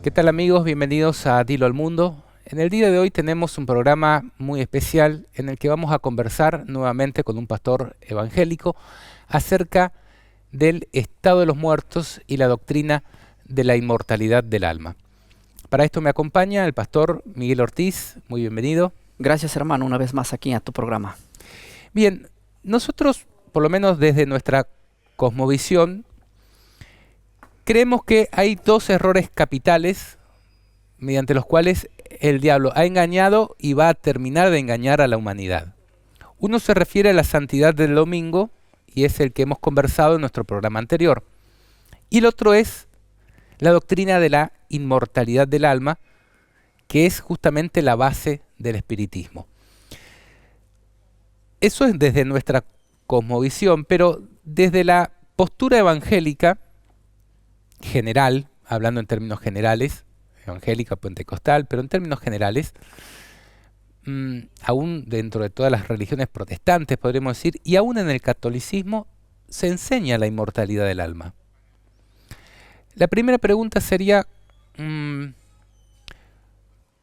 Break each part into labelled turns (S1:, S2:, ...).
S1: ¿Qué tal amigos? Bienvenidos a Dilo al Mundo. En el día de hoy tenemos un programa muy especial en el que vamos a conversar nuevamente con un pastor evangélico acerca del estado de los muertos y la doctrina de la inmortalidad del alma. Para esto me acompaña el pastor Miguel Ortiz. Muy bienvenido.
S2: Gracias, hermano, una vez más aquí a tu programa.
S1: Bien, nosotros, por lo menos desde nuestra cosmovisión, creemos que hay dos errores capitales mediante los cuales el diablo ha engañado y va a terminar de engañar a la humanidad. Uno se refiere a la santidad del domingo, y es el que hemos conversado en nuestro programa anterior. Y el otro es la doctrina de la inmortalidad del alma, que es justamente la base del espiritismo. Eso es desde nuestra cosmovisión, pero desde la postura evangélica general, hablando en términos generales, evangélica, pentecostal, pero en términos generales, aún dentro de todas las religiones protestantes, podríamos decir, y aún en el catolicismo, se enseña la inmortalidad del alma. La primera pregunta sería,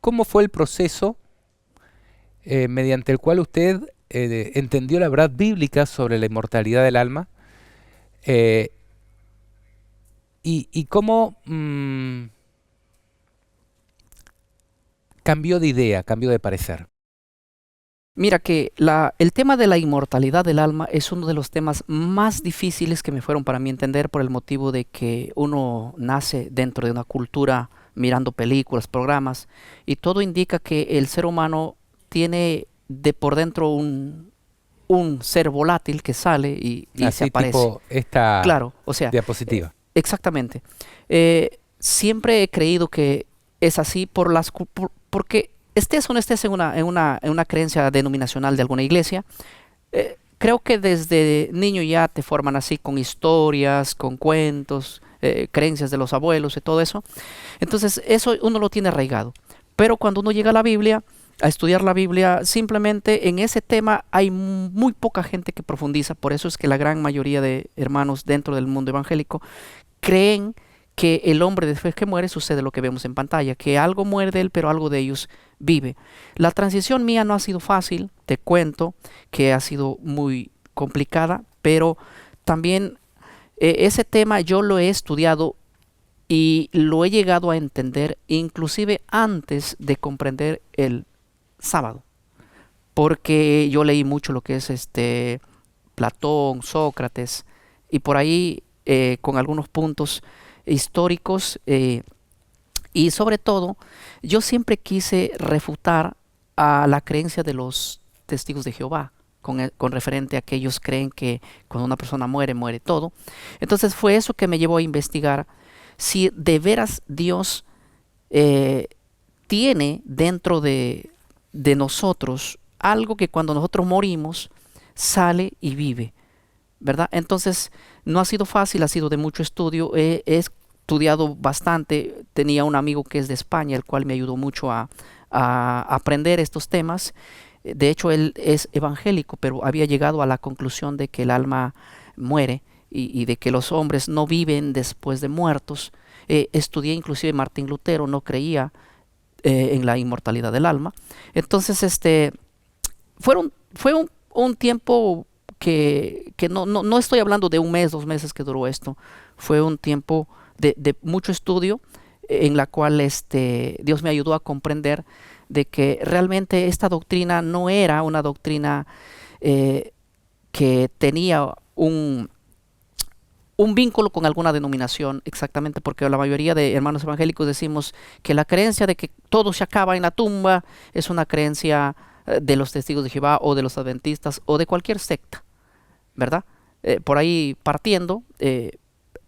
S1: ¿cómo fue el proceso mediante el cual usted entendió la verdad bíblica sobre la inmortalidad del alma? Y cómo cambió de idea, cambió de parecer.
S2: Mira que el tema de la inmortalidad del alma es uno de los temas más difíciles que me fueron para mí entender por el motivo de que uno nace dentro de una cultura mirando películas, programas, y todo indica que el ser humano tiene de por dentro un ser volátil que sale y se
S1: Así
S2: aparece.
S1: tipo esta
S2: Claro, o sea,
S1: diapositiva.
S2: exactamente. Siempre he creído que es así porque estés o no estés en una creencia denominacional de alguna iglesia, creo que desde niño ya te forman así con historias, con cuentos, creencias de los abuelos y todo eso. Entonces eso uno lo tiene arraigado. Pero cuando uno llega a la Biblia, a estudiar la Biblia, simplemente en ese tema hay muy poca gente que profundiza. Por eso es que la gran mayoría de hermanos dentro del mundo evangélico creen que el hombre después que muere sucede lo que vemos en pantalla, que algo muere de él, pero algo de ellos vive. La transición mía no ha sido fácil, te cuento que ha sido muy complicada, pero también ese tema yo lo he estudiado y lo he llegado a entender inclusive antes de comprender el sábado, porque yo leí mucho lo que es Platón, Sócrates, y por ahí con algunos puntos históricos, y sobre todo yo siempre quise refutar a la creencia de los testigos de Jehová con referente a que ellos creen que cuando una persona muere, muere todo. Entonces fue eso que me llevó a investigar si de veras Dios tiene dentro de nosotros algo que cuando nosotros morimos sale y vive, ¿verdad? Entonces no ha sido fácil, ha sido de mucho estudio. He estudiado bastante. Tenía un amigo que es de España, el cual me ayudó mucho a aprender estos temas. De hecho, él es evangélico, pero había llegado a la conclusión de que el alma muere y de que los hombres no viven después de muertos. Estudié inclusive Martín Lutero, no creía en la inmortalidad del alma. Entonces, fue un tiempo que no estoy hablando de un mes, 2 meses que duró esto. Fue un tiempo de mucho estudio en la cual Dios me ayudó a comprender de que realmente esta doctrina no era una doctrina que tenía un vínculo con alguna denominación, exactamente porque la mayoría de hermanos evangélicos decimos que la creencia de que todo se acaba en la tumba es una creencia de los testigos de Jehová o de los adventistas o de cualquier secta, ¿verdad? Por ahí partiendo,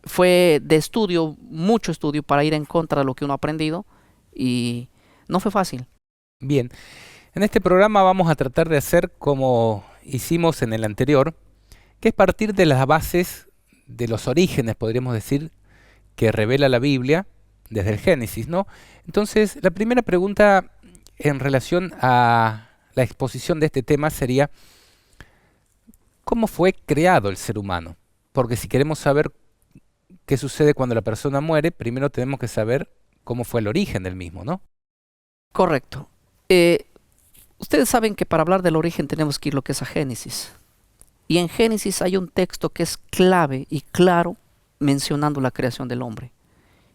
S2: fue de estudio, mucho estudio para ir en contra de lo que uno ha aprendido y no fue fácil.
S1: Bien, en este programa vamos a tratar de hacer como hicimos en el anterior, que es partir de las bases, de los orígenes, podríamos decir, que revela la Biblia desde el Génesis, ¿no? Entonces, la primera pregunta en relación a la exposición de este tema sería, ¿cómo fue creado el ser humano? Porque si queremos saber qué sucede cuando la persona muere, primero tenemos que saber cómo fue el origen del mismo, ¿no?
S2: Correcto. Ustedes saben que para hablar del origen tenemos que ir lo que es a Génesis. Y en Génesis hay un texto que es clave y claro mencionando la creación del hombre.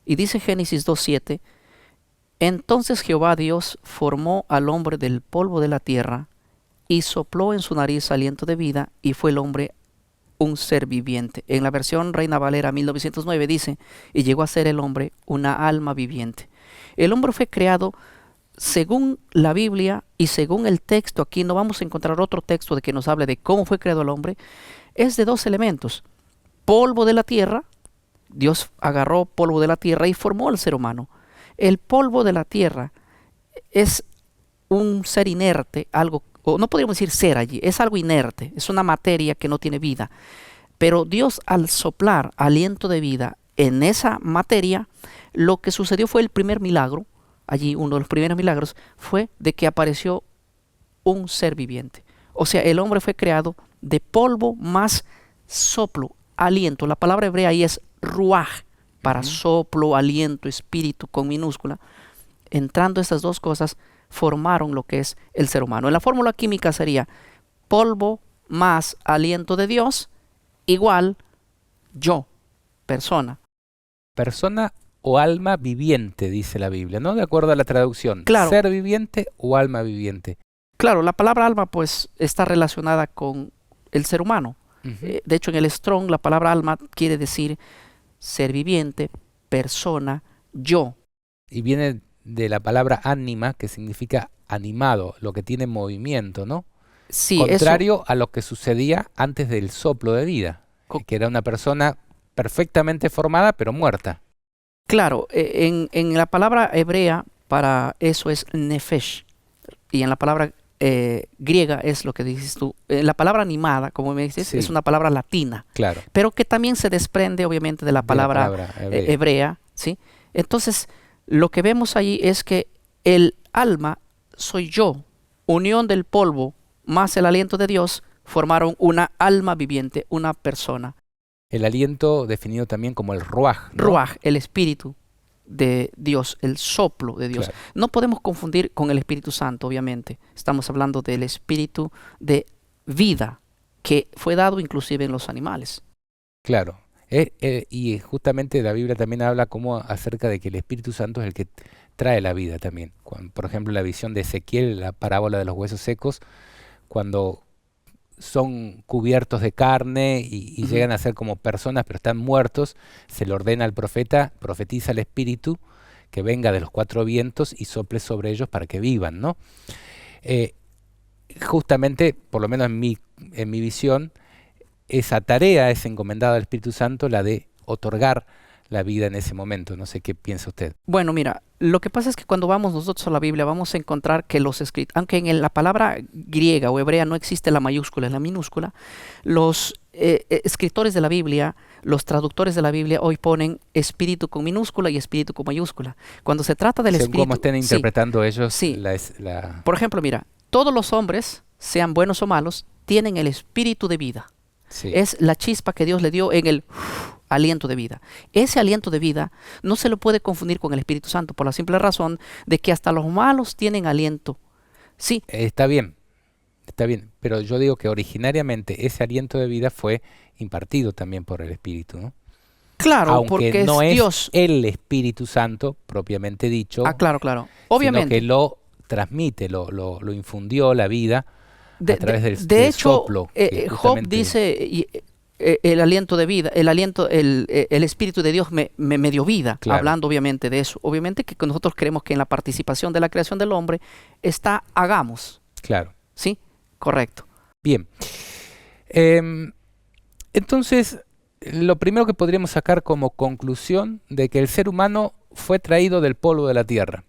S2: Y dice Génesis 2:7, entonces Jehová Dios formó al hombre del polvo de la tierra y sopló en su nariz aliento de vida y fue el hombre un ser viviente. En la versión Reina Valera 1909 dice, y llegó a ser el hombre una alma viviente. El hombre fue creado según la Biblia y según el texto. Aquí no vamos a encontrar otro texto de que nos hable de cómo fue creado el hombre. Es de dos elementos. Polvo de la tierra. Dios agarró polvo de la tierra y formó al ser humano. El polvo de la tierra es un ser inerte, algo, o no podríamos decir ser allí, es algo inerte, es una materia que no tiene vida. Pero Dios, al soplar aliento de vida en esa materia, lo que sucedió fue el primer milagro. Allí uno de los primeros milagros fue de que apareció un ser viviente. O sea, el hombre fue creado de polvo más soplo, aliento. La palabra hebrea ahí es ruaj, para soplo, aliento, espíritu con minúscula. Entrando estas dos cosas, formaron lo que es el ser humano. En la fórmula química sería polvo más aliento de Dios igual yo, persona.
S1: Persona o alma viviente, dice la Biblia, ¿no? De acuerdo a la traducción.
S2: Claro.
S1: Ser viviente o alma viviente.
S2: Claro, la palabra alma pues está relacionada con el ser humano. De hecho, en el Strong la palabra alma quiere decir ser viviente, persona, yo.
S1: Y viene de la palabra ánima, que significa animado, lo que tiene movimiento, ¿no?
S2: Sí,
S1: contrario a lo que sucedía antes del soplo de vida, que era una persona perfectamente formada pero muerta.
S2: Claro, en la palabra hebrea para eso es nefesh, y en la palabra griega es lo que dices tú. La palabra animada, como me dices,
S1: Sí.
S2: es una palabra latina,
S1: Claro.
S2: pero que también se desprende obviamente de la palabra hebrea, ¿sí? Entonces, lo que vemos allí es que el alma soy yo, unión del polvo más el aliento de Dios, formaron una alma viviente, una persona.
S1: El aliento definido también como el ruaj, ¿no?
S2: Ruaj, el espíritu de Dios, el soplo de Dios.
S1: Claro.
S2: No podemos confundir con el Espíritu Santo, obviamente. Estamos hablando del espíritu de vida que fue dado inclusive en los animales.
S1: Claro. Y justamente la Biblia también habla como acerca de que el Espíritu Santo es el que trae la vida también. Por ejemplo, la visión de Ezequiel, la parábola de los huesos secos, cuando son cubiertos de carne y llegan a ser como personas, pero están muertos, se le ordena al profeta, profetiza al Espíritu, que venga de los cuatro vientos y sople sobre ellos para que vivan, ¿no? Justamente, por lo menos en mi visión, esa tarea es encomendada al Espíritu Santo, la de otorgar la vida en ese momento. No sé qué piensa usted.
S2: Bueno, mira, lo que pasa es que cuando vamos nosotros a la Biblia vamos a encontrar que los escritos, aunque en la palabra griega o hebrea no existe la mayúscula, es la minúscula, los escritores de la Biblia, los traductores de la Biblia hoy ponen espíritu con minúscula y espíritu con mayúscula. Cuando se trata del
S1: Según
S2: espíritu...
S1: cómo estén interpretando ellos
S2: sí.
S1: la...
S2: Por ejemplo, mira, todos los hombres, sean buenos o malos, tienen el espíritu de vida.
S1: Sí.
S2: Es la chispa que Dios le dio en el aliento de vida. Ese aliento de vida no se lo puede confundir con el Espíritu Santo por la simple razón de que hasta los malos tienen aliento. Sí.
S1: Está bien, pero yo digo que originariamente ese aliento de vida fue impartido también por el Espíritu, ¿no?
S2: Claro,
S1: aunque
S2: porque
S1: no
S2: es
S1: es
S2: Dios.
S1: el Espíritu Santo propiamente dicho,
S2: Claro, claro. Obviamente.
S1: sino que lo transmite, lo infundió la vida a través del
S2: hecho,
S1: soplo.
S2: Job dice el aliento de vida, el Espíritu de Dios me dio vida,
S1: claro.
S2: Hablando obviamente de eso. Obviamente que nosotros creemos que en la participación de la creación del hombre está hagamos.
S1: Claro.
S2: ¿Sí? Correcto.
S1: Bien. Entonces, lo primero que podríamos sacar como conclusión de que el ser humano fue traído del polvo de la tierra.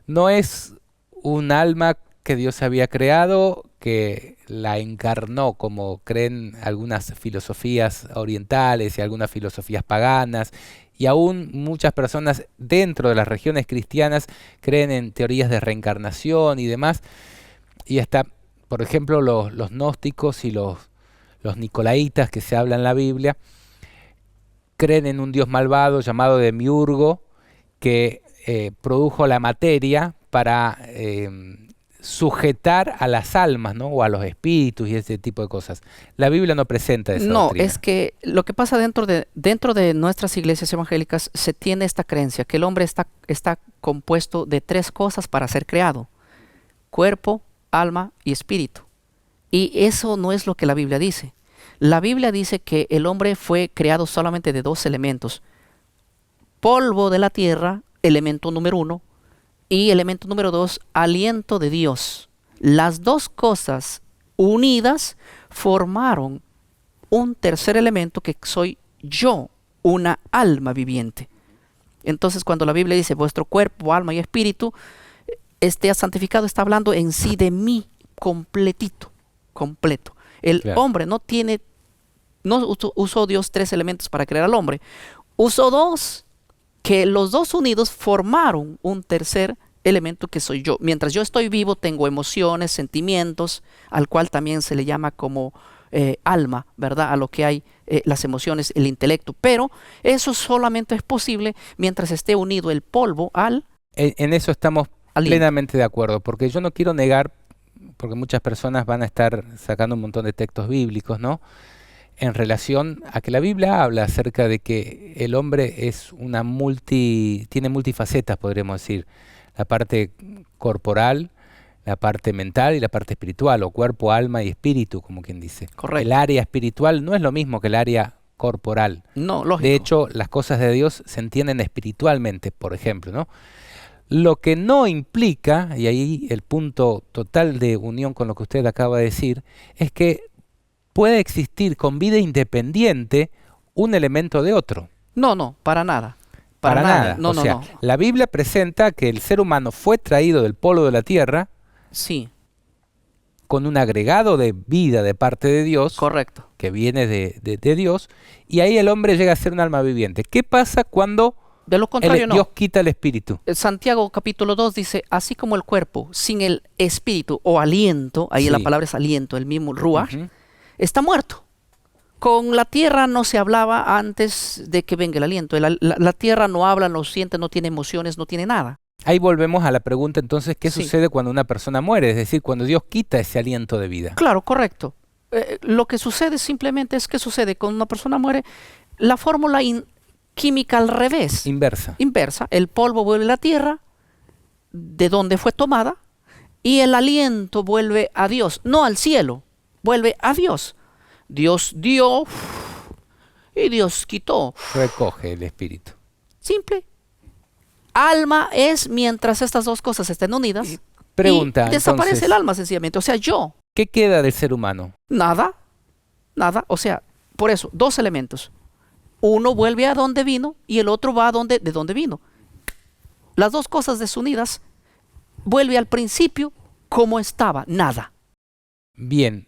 S1: No es un alma que Dios había creado, que la encarnó como creen algunas filosofías orientales y algunas filosofías paganas, y aún muchas personas dentro de las regiones cristianas creen en teorías de reencarnación y demás, y hasta, por ejemplo, los gnósticos y los nicolaitas que se habla en la Biblia creen en un Dios malvado llamado Demiurgo, que produjo la materia para sujetar a las almas, ¿no? O a los espíritus y ese tipo de cosas. La Biblia no presenta esa
S2: No,
S1: doctrina.
S2: es que lo que pasa dentro de nuestras iglesias evangélicas se tiene esta creencia que el hombre está compuesto de tres cosas para ser creado: cuerpo, alma y espíritu. Y eso no es lo que la Biblia dice. La Biblia dice que el hombre fue creado solamente de dos elementos: polvo de la tierra, elemento número 1, y elemento número 2, aliento de Dios. Las dos cosas unidas formaron un tercer elemento que soy yo, una alma viviente. Entonces, cuando la Biblia dice vuestro cuerpo, alma y espíritu, santificado está hablando en sí de mí completito, completo. El
S1: Claro.
S2: hombre no usó Dios tres elementos para crear al hombre. Usó dos, que los dos unidos formaron un tercer elemento que soy yo. Mientras yo estoy vivo, tengo emociones, sentimientos, al cual también se le llama como alma, ¿verdad? A lo que hay las emociones, el intelecto. Pero eso solamente es posible mientras esté unido el polvo al
S1: En eso estamos
S2: aliento.
S1: plenamente de acuerdo, porque yo no quiero negar, porque muchas personas van a estar sacando un montón de textos bíblicos, ¿no? En relación a que la Biblia habla acerca de que el hombre es tiene multifacetas, podríamos decir. La parte corporal, la parte mental y la parte espiritual, o cuerpo, alma y espíritu, como quien dice.
S2: Correcto.
S1: El área espiritual no es lo mismo que el área corporal.
S2: No, lógico.
S1: De hecho, las cosas de Dios se entienden espiritualmente, por ejemplo, ¿no? Lo que no implica, y ahí el punto total de unión con lo que usted acaba de decir, es que puede existir con vida independiente un elemento de otro.
S2: No, para nada.
S1: Para nada.
S2: No,
S1: O
S2: no,
S1: sea,
S2: no.
S1: la Biblia presenta que el ser humano fue traído del polvo de la tierra
S2: Sí,
S1: con un agregado de vida de parte de Dios,
S2: correcto.
S1: que viene de Dios, y ahí el hombre llega a ser un alma viviente. ¿Qué pasa cuando
S2: De lo contrario,
S1: Dios
S2: no.
S1: quita el espíritu?
S2: Santiago capítulo 2 dice, así como el cuerpo sin el espíritu o aliento, ahí
S1: Sí.
S2: la palabra es aliento, el mismo ruach,
S1: Ujú.
S2: está muerto. Con la tierra no se hablaba antes de que venga el aliento. La tierra no habla, no siente, no tiene emociones, no tiene nada.
S1: Ahí volvemos a la pregunta entonces, ¿qué
S2: Sí.
S1: sucede cuando una persona muere? Es decir, cuando Dios quita ese aliento de vida.
S2: Claro, correcto. Lo que sucede simplemente es que sucede cuando una persona muere, la fórmula química al revés,
S1: Inversa.
S2: inversa. El polvo vuelve a la tierra, de donde fue tomada, y el aliento vuelve a Dios, no al cielo, vuelve a Dios. Dios dio y Dios quitó.
S1: Recoge el espíritu.
S2: Simple. Alma es mientras estas dos cosas estén unidas.
S1: Pregunta,
S2: Y desaparece
S1: entonces,
S2: el alma sencillamente. O sea, yo,
S1: ¿qué queda del ser humano?
S2: nada, nada. O sea, por eso, dos elementos. Uno vuelve a donde vino y el otro va de donde vino. Las dos cosas desunidas vuelve al principio como estaba, nada.
S1: Bien,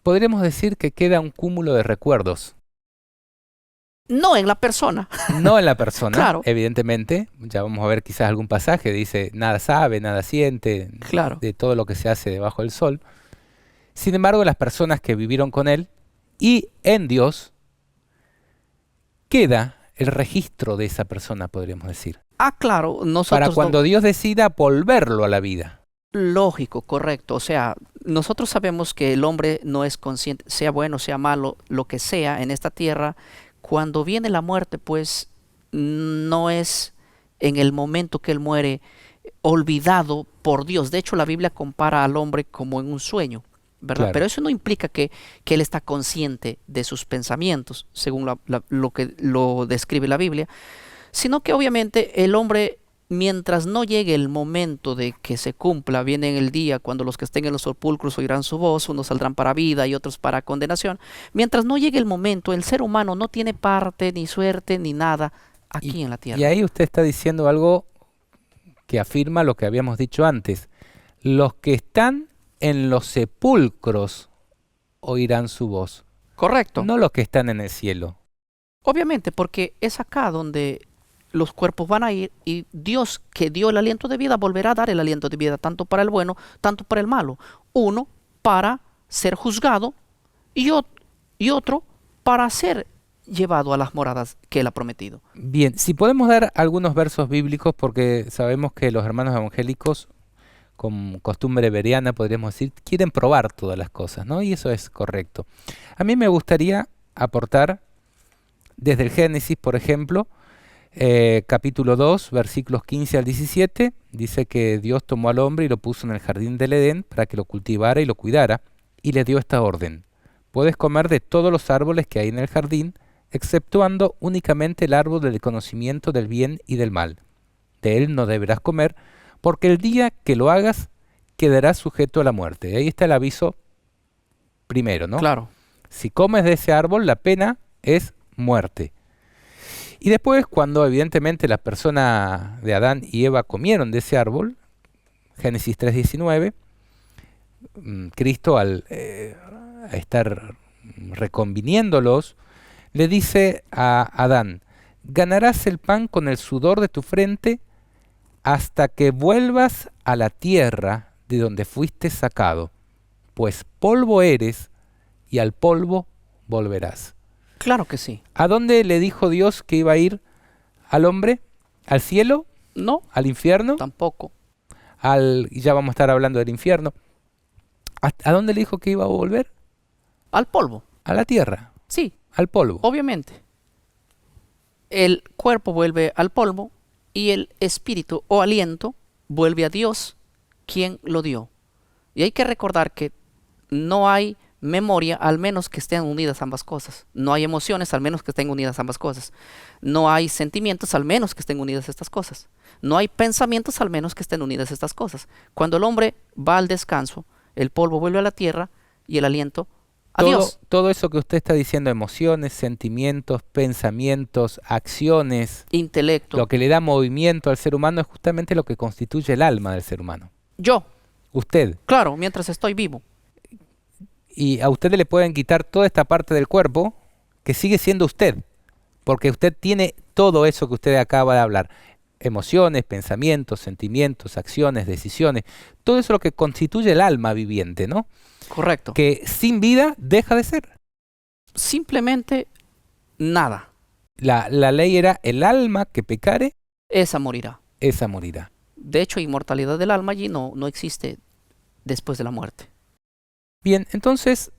S1: podríamos decir que queda un cúmulo de recuerdos.
S2: No en la persona.
S1: No en la persona,
S2: Claro.
S1: evidentemente. Ya vamos a ver quizás algún pasaje, dice, nada sabe, nada siente,
S2: Claro.
S1: de todo lo que se hace debajo del sol. Sin embargo, las personas que vivieron con él y en Dios, queda el registro de esa persona, podríamos decir.
S2: Claro,
S1: Para
S2: nosotros
S1: cuando Dios decida volverlo a la vida.
S2: lógico, correcto. O sea, nosotros sabemos que el hombre no es consciente, sea bueno, sea malo, lo que sea en esta tierra. Cuando viene la muerte, pues no es en el momento que él muere olvidado por Dios. De hecho, la Biblia compara al hombre como en un sueño, ¿verdad?
S1: Claro.
S2: Pero eso no implica que él está consciente de sus pensamientos, según lo que lo describe la Biblia, sino que obviamente el hombre, mientras no llegue el momento de que se cumpla, viene en el día cuando los que estén en los sepulcros oirán su voz, unos saldrán para vida y otros para condenación. Mientras no llegue el momento, el ser humano no tiene parte, ni suerte, ni nada aquí en la tierra.
S1: Y ahí usted está diciendo algo que afirma lo que habíamos dicho antes. Los que están en los sepulcros oirán su voz,
S2: Correcto.
S1: no los que están en el cielo.
S2: Obviamente, porque es acá donde los cuerpos van a ir y Dios que dio el aliento de vida volverá a dar el aliento de vida tanto para el bueno, tanto para el malo. Uno para ser juzgado y otro para ser llevado a las moradas que Él ha prometido.
S1: Bien, si podemos dar algunos versos bíblicos, porque sabemos que los hermanos evangélicos, con costumbre bereana, podríamos decir, quieren probar todas las cosas, ¿no? Y eso es correcto. A mí me gustaría aportar desde el Génesis, por ejemplo, capítulo 2, versículos 15 al 17, dice que Dios tomó al hombre y lo puso en el jardín del Edén para que lo cultivara y lo cuidara, y le dio esta orden: puedes comer de todos los árboles que hay en el jardín, exceptuando únicamente el árbol del conocimiento del bien y del mal. De él no deberás comer, porque el día que lo hagas quedarás sujeto a la muerte. Ahí está el aviso primero, ¿no?
S2: Claro.
S1: Si comes de ese árbol, la pena es muerte. Y después, cuando evidentemente la persona de Adán y Eva comieron de ese árbol, Génesis 3:19, Cristo al estar reconviniéndolos, le dice a Adán: ganarás el pan con el sudor de tu frente hasta que vuelvas a la tierra de donde fuiste sacado, pues polvo eres y al polvo volverás.
S2: Claro que sí.
S1: ¿A dónde le dijo Dios que iba a ir al hombre? ¿Al cielo?
S2: No,
S1: ¿Al infierno?
S2: tampoco.
S1: Y ya vamos a estar hablando del infierno. ¿A dónde le dijo que iba a volver?
S2: Al polvo.
S1: A la tierra,
S2: Sí,
S1: al polvo.
S2: obviamente. El cuerpo vuelve al polvo y el espíritu o aliento vuelve a Dios, quien lo dio. Y hay que recordar que no hay memoria al menos que estén unidas ambas cosas. No hay emociones al menos que estén unidas ambas cosas. No hay sentimientos al menos que estén unidas estas cosas. No hay pensamientos al menos que estén unidas estas cosas. Cuando el hombre va al descanso, el polvo vuelve a la tierra y el aliento a Dios.
S1: Todo eso que usted está diciendo, emociones, sentimientos, pensamientos, acciones,
S2: Intelecto.
S1: lo que le da movimiento al ser humano es justamente lo que constituye el alma del ser humano.
S2: Yo,
S1: Usted.
S2: claro, mientras estoy vivo.
S1: Y a usted le pueden quitar toda esta parte del cuerpo que sigue siendo usted, porque usted tiene todo eso que usted acaba de hablar: emociones, pensamientos, sentimientos, acciones, decisiones, todo eso es lo que constituye el alma viviente, ¿no?
S2: Correcto.
S1: Que sin vida deja de ser.
S2: Simplemente nada.
S1: La ley era: el alma que pecare,
S2: Esa morirá.
S1: esa morirá.
S2: De hecho, inmortalidad del alma allí no existe después de la muerte.
S1: Bien, entonces,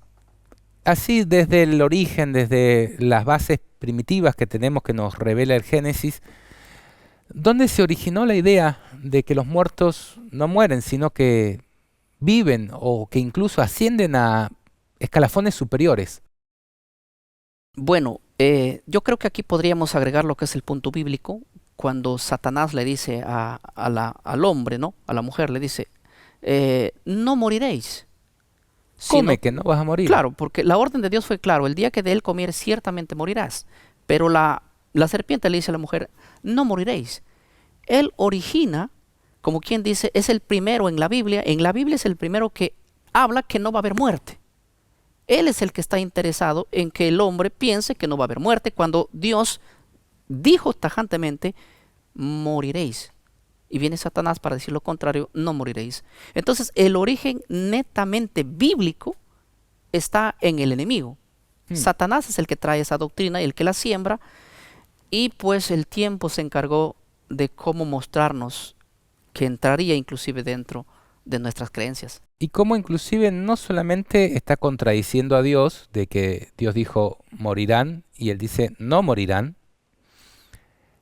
S1: así desde el origen, desde las bases primitivas que tenemos que nos revela el Génesis, ¿dónde se originó la idea de que los muertos no mueren, sino que viven o que incluso ascienden a escalafones superiores?
S2: Bueno, yo creo que aquí podríamos agregar lo que es el punto bíblico, cuando Satanás le dice al hombre, ¿no? A la mujer le dice, no moriréis.
S1: Come que no vas a morir.
S2: Claro, porque la orden de Dios fue claro: el día que de él comieres ciertamente morirás. Pero la serpiente le dice a la mujer, no moriréis. Él origina, como quien dice, es el primero en la Biblia es el primero que habla que no va a haber muerte. Él es el que está interesado en que el hombre piense que no va a haber muerte, cuando Dios dijo tajantemente, moriréis. Y viene Satanás para decir lo contrario: no moriréis. Entonces el origen netamente bíblico está en el enemigo. Satanás es el que trae esa doctrina, el que la siembra, y pues el tiempo se encargó de cómo mostrarnos que entraría inclusive dentro de nuestras creencias.
S1: Y cómo inclusive no solamente está contradiciendo a Dios, de que Dios dijo morirán y él dice no morirán,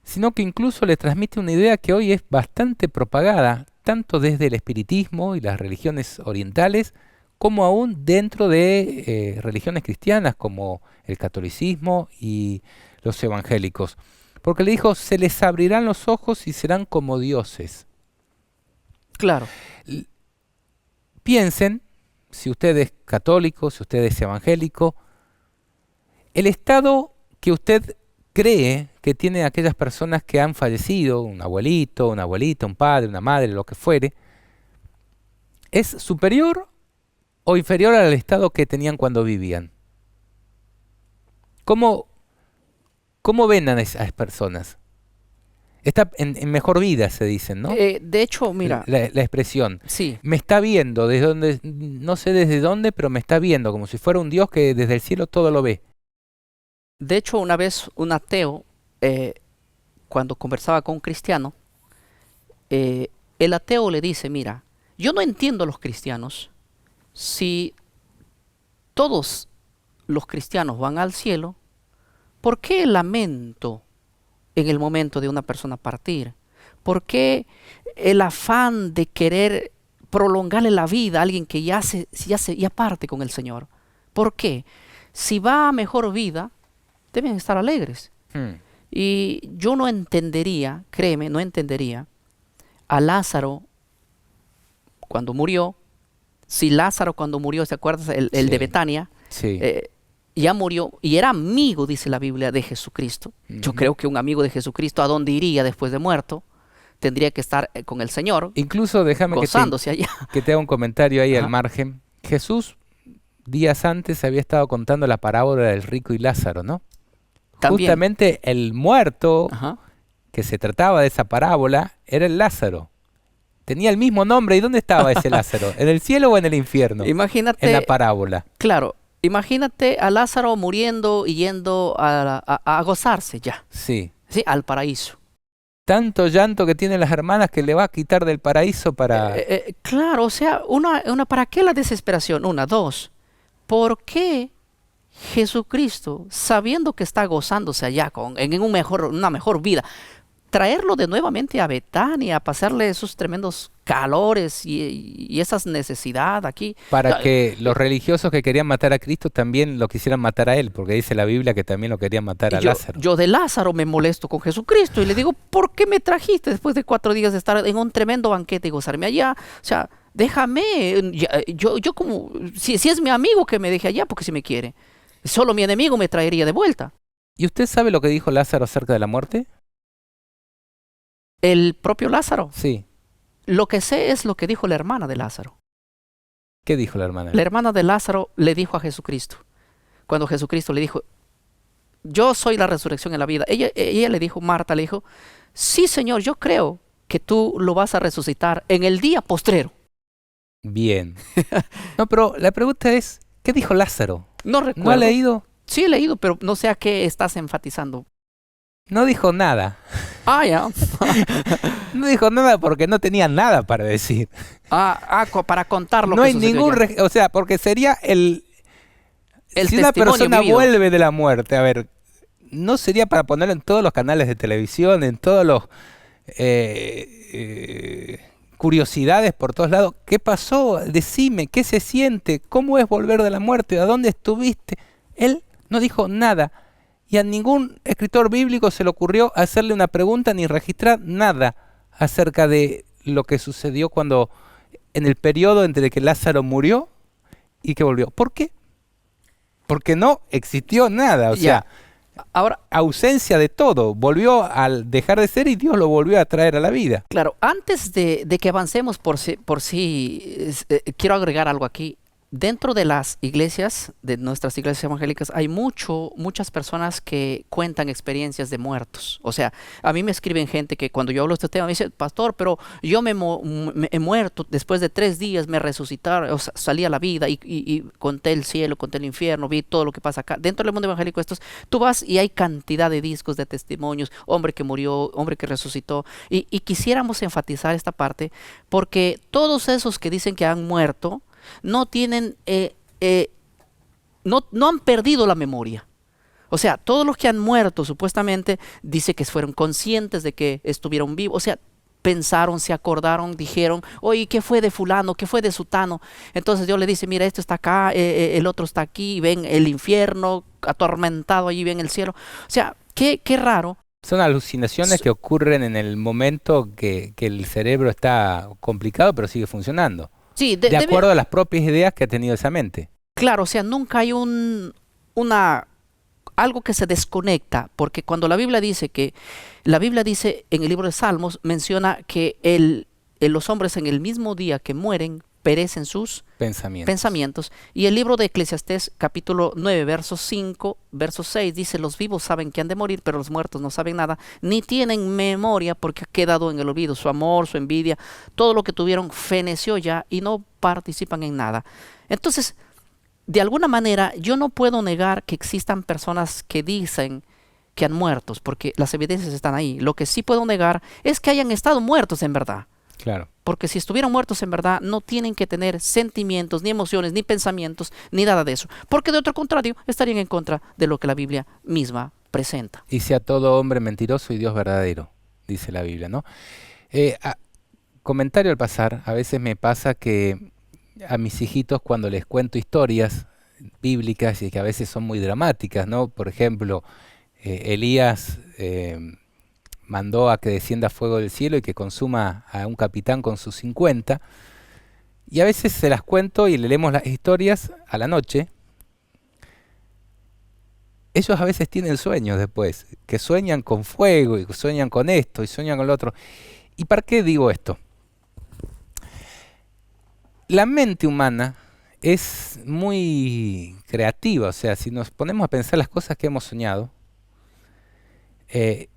S1: sino que incluso le transmite una idea que hoy es bastante propagada, tanto desde el espiritismo y las religiones orientales, como aún dentro de religiones cristianas como el catolicismo y los evangélicos. Porque le dijo, se les abrirán los ojos y serán como dioses.
S2: Claro.
S1: Piensen, si usted es católico, si usted es evangélico, el estado que usted cree que tienen aquellas personas que han fallecido, un abuelito, una abuelita, un padre, una madre, lo que fuere, ¿es superior o inferior al estado que tenían cuando vivían? ¿Cómo ven a esas personas? Está en mejor vida, se dicen, ¿no?
S2: De hecho, mira,
S1: La expresión.
S2: sí,
S1: Me está viendo, desde donde, no sé desde dónde, pero me está viendo, como si fuera un Dios que desde el cielo todo lo ve.
S2: De hecho, una vez un ateo, eh, cuando conversaba con un cristiano, eh, el ateo le dice, mira, yo no entiendo a los cristianos. Si todos los cristianos van al cielo, ¿por qué el lamento en el momento de una persona partir? ¿Por qué el afán de querer prolongarle la vida a alguien que ya parte con el Señor? ¿Por qué? Si va a mejor vida, deben estar alegres.
S1: Hmm.
S2: Y yo no entendería, créeme, no entendería a Lázaro cuando murió. Si Lázaro cuando murió, ¿te acuerdas? El de
S1: Sí,
S2: Betania,
S1: sí.
S2: ya murió y era amigo, dice la Biblia, de Jesucristo. Yo
S1: Ujú.
S2: creo que un amigo de Jesucristo, ¿a dónde iría después de muerto? Tendría que estar con el Señor,
S1: Incluso déjame
S2: gozándose allá.
S1: que te haga un comentario ahí al
S2: Ajá.
S1: margen. Jesús días antes había estado contando la parábola del rico y Lázaro, ¿no?
S2: También.
S1: Justamente el muerto
S2: Ajá.
S1: que se trataba de esa parábola era el Lázaro. Tenía el mismo nombre. ¿Y dónde estaba ese Lázaro? ¿En el cielo o en el infierno? En la
S2: Imagínate,
S1: parábola.
S2: claro, imagínate a Lázaro muriendo y yendo a gozarse ya,
S1: Sí.
S2: ¿sí? Al paraíso.
S1: Tanto llanto que tienen las hermanas que le va a quitar del paraíso para...
S2: Claro, o sea, ¿para qué la desesperación? Una, dos, ¿por qué Jesucristo, sabiendo que está gozándose allá una mejor vida, traerlo de nuevamente a Betania, a pasarle esos tremendos calores y esas necesidades aquí?
S1: Para
S2: Ah,
S1: que los religiosos que querían matar a Cristo también lo quisieran matar a él, porque dice la Biblia que también lo querían matar a
S2: Yo,
S1: Lázaro.
S2: yo de Lázaro me molesto con Jesucristo y le digo, ¿por qué me trajiste después de 4 días de estar en un tremendo banquete y gozarme allá? O sea, déjame, yo como, si es mi amigo que me deje allá, porque si me quiere. Solo mi enemigo me traería de vuelta.
S1: ¿Y usted sabe lo que dijo Lázaro acerca de la muerte?
S2: El propio Lázaro.
S1: Sí.
S2: Lo que sé es lo que dijo la hermana de Lázaro.
S1: ¿Qué dijo la hermana?
S2: La hermana de Lázaro le dijo a Jesucristo, cuando Jesucristo le dijo, yo soy la resurrección y la vida. Ella le dijo, Marta le dijo, sí, Señor, yo creo que tú lo vas a resucitar en el día postrero.
S1: Bien. No, pero la pregunta es, ¿qué dijo Lázaro?
S2: No
S1: ¿No ha
S2: recuerdo.
S1: leído?
S2: Sí he leído, pero no sé a qué estás enfatizando.
S1: No dijo nada.
S2: Ah, ya.
S1: No dijo nada porque no tenía nada para decir.
S2: Para contar lo
S1: No
S2: que
S1: hay
S2: sucedió
S1: ningún...
S2: ya.
S1: O sea, porque sería el...
S2: El
S1: Si una
S2: testimonio
S1: persona
S2: vivido.
S1: vuelve de la muerte, a ver, no sería para ponerlo en todos los canales de televisión, en todos los... curiosidades por todos lados. ¿Qué pasó? Decime, ¿qué se siente? ¿Cómo es volver de la muerte? ¿A dónde estuviste? Él no dijo nada. Y a ningún escritor bíblico se le ocurrió hacerle una pregunta ni registrar nada acerca de lo que sucedió cuando en el periodo entre que Lázaro murió y que volvió. ¿Por qué? Porque no existió nada, o sea,
S2: Ya. Ahora,
S1: ausencia de todo. Volvió al dejar de ser y Dios lo volvió a traer a la vida.
S2: claro, antes de que avancemos quiero agregar algo aquí. Dentro de las iglesias, de nuestras iglesias evangélicas, hay muchas personas que cuentan experiencias de muertos. O sea, a mí me escriben gente que cuando yo hablo de este tema me dice, pastor, pero yo me he muerto, después de 3 días me resucitaron, o sea, salí a la vida y conté el cielo, conté el infierno, vi todo lo que pasa acá. Dentro del mundo evangélico, tú vas y hay cantidad de discos, de testimonios, hombre que murió, hombre que resucitó. Y quisiéramos enfatizar esta parte porque todos esos que dicen que han muerto, no tienen, no han perdido la memoria. O sea, todos los que han muerto supuestamente dice que fueron conscientes de que estuvieron vivos. O sea, pensaron, se acordaron, dijeron, oye, ¿qué fue de fulano? ¿Qué fue de sutano? Entonces Dios le dice, mira, esto está acá, el otro está aquí, ven el infierno, atormentado allí, ven el cielo. O sea, qué raro.
S1: Son alucinaciones que ocurren en el momento que el cerebro está complicado, pero sigue funcionando.
S2: Sí,
S1: De acuerdo a las propias ideas que ha tenido esa mente.
S2: claro, o sea, nunca hay algo que se desconecta, porque cuando la Biblia dice en el libro de Salmos, menciona que los hombres en el mismo día que mueren, perecen sus
S1: Pensamientos.
S2: pensamientos. Y el libro de Eclesiastés, capítulo 9, verso 5, verso 6, dice, los vivos saben que han de morir, pero los muertos no saben nada, ni tienen memoria porque ha quedado en el olvido. Su amor, su envidia, todo lo que tuvieron feneció ya y no participan en nada. Entonces, de alguna manera yo no puedo negar que existan personas que dicen que han muerto, porque las evidencias están ahí. Lo que sí puedo negar es que hayan estado muertos en verdad.
S1: Claro.
S2: Porque si estuvieran muertos en verdad, no tienen que tener sentimientos, ni emociones, ni pensamientos, ni nada de eso. Porque de otro contrario, estarían en contra de lo que la Biblia misma presenta.
S1: Y sea todo hombre mentiroso y Dios verdadero, dice la Biblia, ¿no? Comentario al pasar, a veces me pasa que a mis hijitos cuando les cuento historias bíblicas y que a veces son muy dramáticas, ¿no? Por ejemplo, Elías mandó a que descienda fuego del cielo y que consuma a un capitán con sus 50. Y a veces se las cuento y le leemos las historias a la noche. Ellos a veces tienen sueños después, que sueñan con fuego y sueñan con esto y sueñan con lo otro. ¿Y para qué digo esto? La mente humana es muy creativa, o sea, si nos ponemos a pensar las cosas que hemos soñado,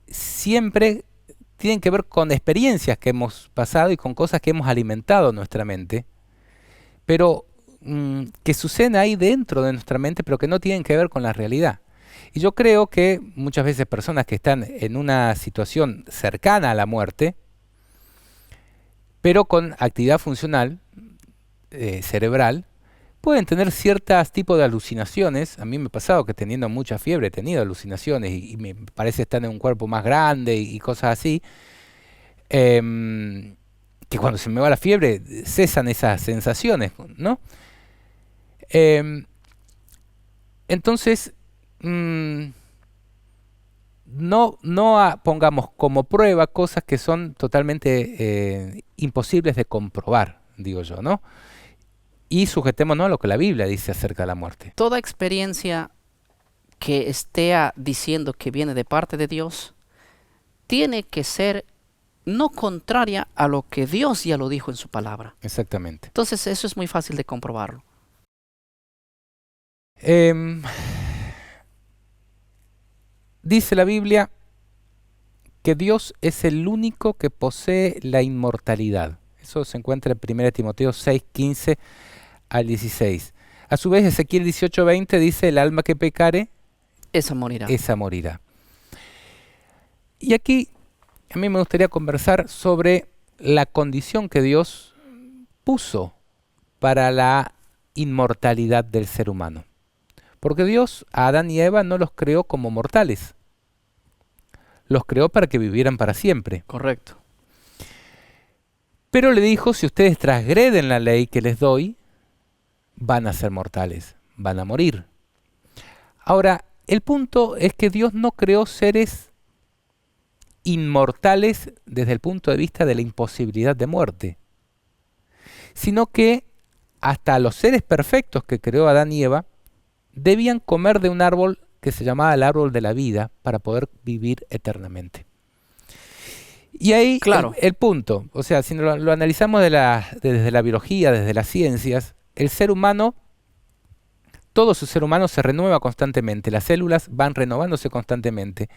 S1: siempre tienen que ver con experiencias que hemos pasado y con cosas que hemos alimentado nuestra mente, pero que suceden ahí dentro de nuestra mente, pero que no tienen que ver con la realidad. Y yo creo que muchas veces personas que están en una situación cercana a la muerte, pero con actividad funcional cerebral, pueden tener ciertos tipos de alucinaciones. A mí me ha pasado que teniendo mucha fiebre he tenido alucinaciones y me parece estar en un cuerpo más grande y cosas así. Que cuando se me va la fiebre cesan esas sensaciones, ¿no? Entonces, no pongamos como prueba cosas que son totalmente imposibles de comprobar, digo yo, ¿no? Y sujetémonos a lo que la Biblia dice acerca de la muerte.
S2: Toda experiencia que esté diciendo que viene de parte de Dios, tiene que ser no contraria a lo que Dios ya lo dijo en su palabra.
S1: Exactamente.
S2: Entonces eso es muy fácil de comprobarlo.
S1: Dice la Biblia que Dios es el único que posee la inmortalidad. Eso se encuentra en 1 Timoteo 6, 15 al 16. A su vez, Ezequiel 18, 20 dice: el alma que pecare,
S2: esa morirá.
S1: esa morirá. Y aquí a mí me gustaría conversar sobre la condición que Dios puso para la inmortalidad del ser humano. Porque Dios a Adán y Eva no los creó como mortales. Los creó para que vivieran para siempre.
S2: Correcto.
S1: Pero le dijo: si ustedes transgreden la ley que les doy, van a ser mortales, van a morir. Ahora, el punto es que Dios no creó seres inmortales desde el punto de vista de la imposibilidad de muerte, sino que hasta los seres perfectos que creó Adán y Eva debían comer de un árbol que se llamaba el árbol de la vida para poder vivir eternamente. Y ahí
S2: claro.
S1: el punto, o sea, si lo analizamos desde la biología, desde las ciencias, el ser humano, todo su ser humano se renueva constantemente, las células van renovándose constantemente,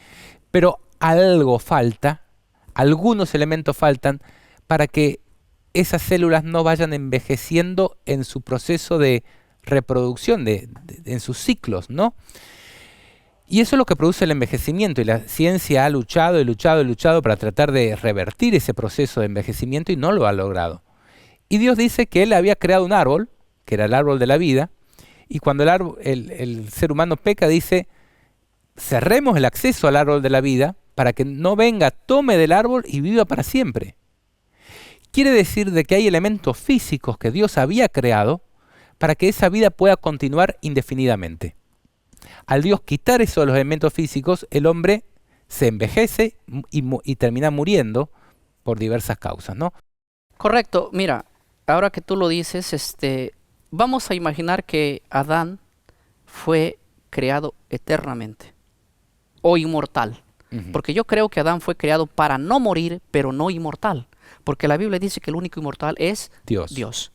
S1: pero algo falta, algunos elementos faltan para que esas células no vayan envejeciendo en su proceso de reproducción, en sus ciclos, ¿no? Y eso es lo que produce el envejecimiento, y la ciencia ha luchado y luchado y luchado para tratar de revertir ese proceso de envejecimiento y no lo ha logrado. Y Dios dice que Él había creado un árbol, que era el árbol de la vida, y cuando el ser humano peca dice: cerremos el acceso al árbol de la vida para que no venga, tome del árbol y viva para siempre. Quiere decir de que hay elementos físicos que Dios había creado para que esa vida pueda continuar indefinidamente. Al Dios quitar esos los elementos físicos, el hombre se envejece y termina muriendo por diversas causas, ¿no?
S2: Correcto. Mira, ahora que tú lo dices, vamos a imaginar que Adán fue creado eternamente o inmortal. Porque yo creo que Adán fue creado para no morir, pero no inmortal. Porque la Biblia dice que el único inmortal es Dios.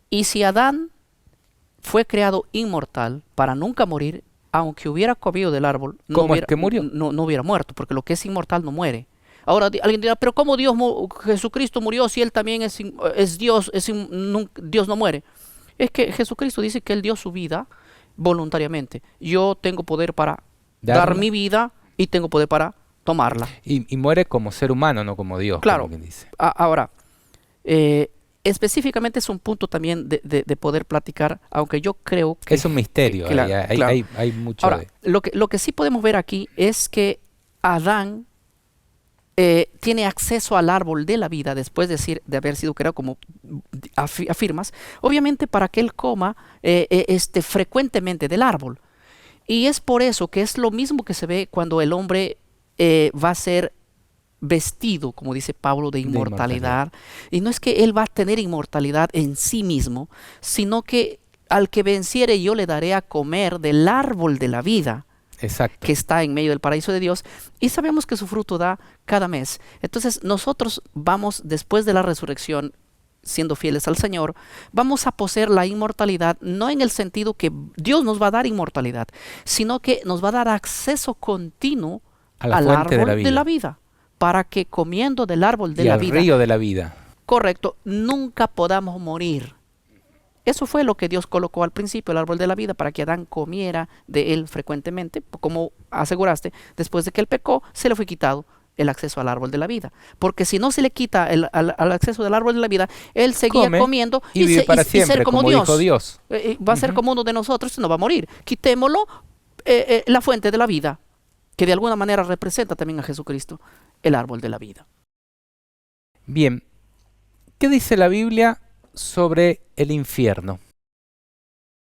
S2: Y si Adán fue creado inmortal para nunca morir, aunque hubiera comido del árbol, no hubiera muerto, porque lo que es inmortal no muere. Ahora alguien dirá: pero ¿cómo Jesucristo murió si Él también es Dios? Dios no muere. Es que Jesucristo dice que Él dio su vida voluntariamente. Yo tengo poder para dar
S1: Darla.
S2: mi vida y tengo poder para tomarla.
S1: Y muere como ser humano, no como Dios,
S2: Claro.
S1: como quien dice.
S2: Ahora, específicamente es un punto también de poder platicar, aunque yo creo que...
S1: Es un misterio,
S2: que
S1: hay, hay-
S2: claro.
S1: hay mucho
S2: Ahora,
S1: de...
S2: lo que sí podemos ver aquí es que Adán tiene acceso al árbol de la vida después de haber sido creado, como afirmas, obviamente para que él coma frecuentemente del árbol. Y es por eso que es lo mismo que se ve cuando el hombre va a ser vestido, como dice Pablo, de inmortalidad. Y no es que él va a tener inmortalidad en sí mismo, sino que al que venciere yo le daré a comer del árbol de la vida
S1: Exacto.
S2: que está en medio del paraíso de Dios, y sabemos que su fruto da cada mes. Entonces nosotros vamos, después de la resurrección, siendo fieles al Señor, vamos a poseer la inmortalidad, no en el sentido que Dios nos va a dar inmortalidad, sino que nos va a dar acceso continuo
S1: A la
S2: al
S1: fuente
S2: árbol
S1: de la vida.
S2: para que comiendo del árbol de
S1: Y
S2: la
S1: al
S2: vida,
S1: río de la vida.
S2: correcto, nunca podamos morir. Eso fue lo que Dios colocó al principio, el árbol de la vida, para que Adán comiera de él frecuentemente. Como aseguraste, después de que él pecó, se le fue quitado el acceso al árbol de la vida. Porque si no se le quita al acceso del árbol de la vida, él seguía
S1: Come
S2: comiendo
S1: y vive para
S2: y
S1: siempre,
S2: ser como
S1: como
S2: Dios.
S1: dijo Dios.
S2: Va a ser como uno de nosotros y no va a morir. Quitémoslo, la fuente de la vida, que de alguna manera representa también a Jesucristo, el árbol de la vida.
S1: Bien, ¿qué dice la Biblia sobre el infierno?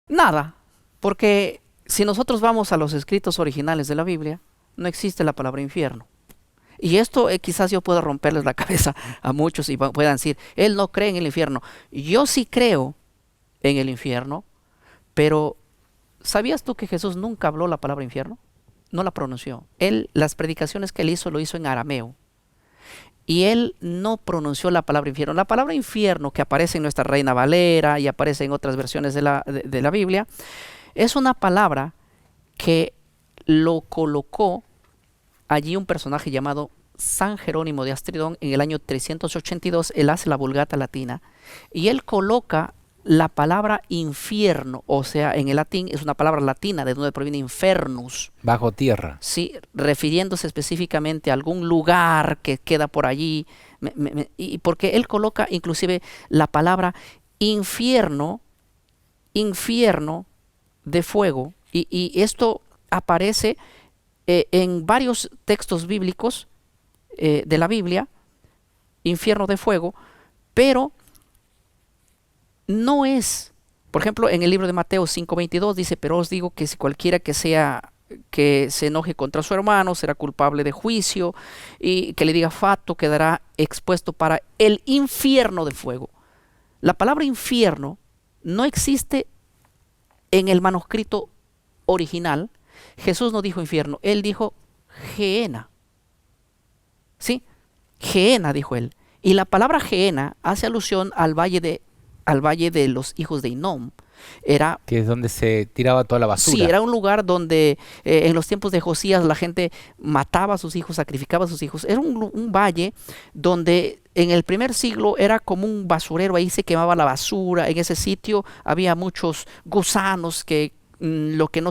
S2: Nada, porque si nosotros vamos a los escritos originales de la Biblia, no existe la palabra infierno. Y esto quizás yo pueda romperles la cabeza a muchos y puedan decir, él no cree en el infierno. Yo sí creo en el infierno, pero ¿sabías tú que Jesús nunca habló la palabra infierno? No la pronunció. Él, las predicaciones que él hizo, lo hizo en arameo. Y él no pronunció la palabra infierno. La palabra infierno, que aparece en nuestra Reina Valera y aparece en otras versiones de la Biblia, es una palabra que lo colocó allí un personaje llamado San Jerónimo de Astridón en el año 382. Él hace la Vulgata latina y él coloca la palabra infierno, o sea, en el latín es una palabra latina de donde proviene infernus.
S1: Bajo tierra.
S2: Sí, refiriéndose específicamente a algún lugar que queda por allí, y porque él coloca inclusive la palabra infierno, infierno de fuego, y esto aparece en varios textos bíblicos de la Biblia, infierno de fuego, pero no es, por ejemplo, en el libro de Mateo 5:22 dice, pero os digo que si cualquiera que se enoje contra su hermano será culpable de juicio, y que le diga fato quedará expuesto para el infierno de fuego. La palabra infierno no existe en el manuscrito original. Jesús no dijo infierno, él dijo Gehenna. ¿Sí? Gehenna dijo él. Y la palabra Gehenna hace alusión al valle de los hijos de Hinnom. Era,
S1: Que es donde se tiraba toda la basura.
S2: sí, era un lugar donde en los tiempos de Josías la gente mataba a sus hijos, sacrificaba a sus hijos. Era un valle donde en el primer siglo era como un basurero, ahí se quemaba la basura. En ese sitio había muchos gusanos que lo que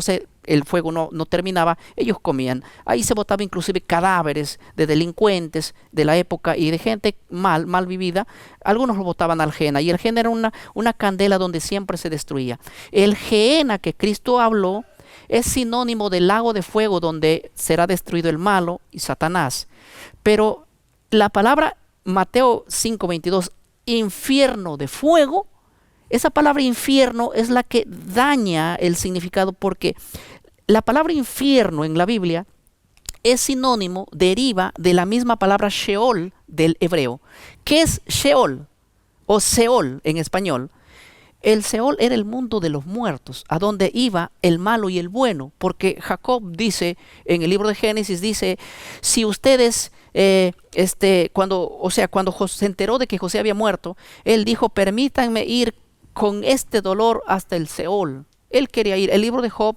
S2: el fuego no terminaba, ellos comían. Ahí se botaba inclusive cadáveres de delincuentes de la época y de gente mal vivida. Algunos lo botaban al Gehenna, y el Gehenna era una candela donde siempre se destruía. El Gehenna que Cristo habló es sinónimo del lago de fuego donde será destruido el malo y Satanás. Pero la palabra Mateo 5:22, infierno de fuego, esa palabra infierno es la que daña el significado, porque la palabra infierno en la Biblia es sinónimo, deriva de la misma palabra Sheol del hebreo. ¿Qué es Sheol o Seol en español? El Seol era el mundo de los muertos, a donde iba el malo y el bueno, porque Jacob dice en el libro de Génesis, dice, si ustedes cuando José se enteró de que José había muerto, él dijo, permítanme ir con este dolor hasta el Seol. Él quería ir. El libro de Job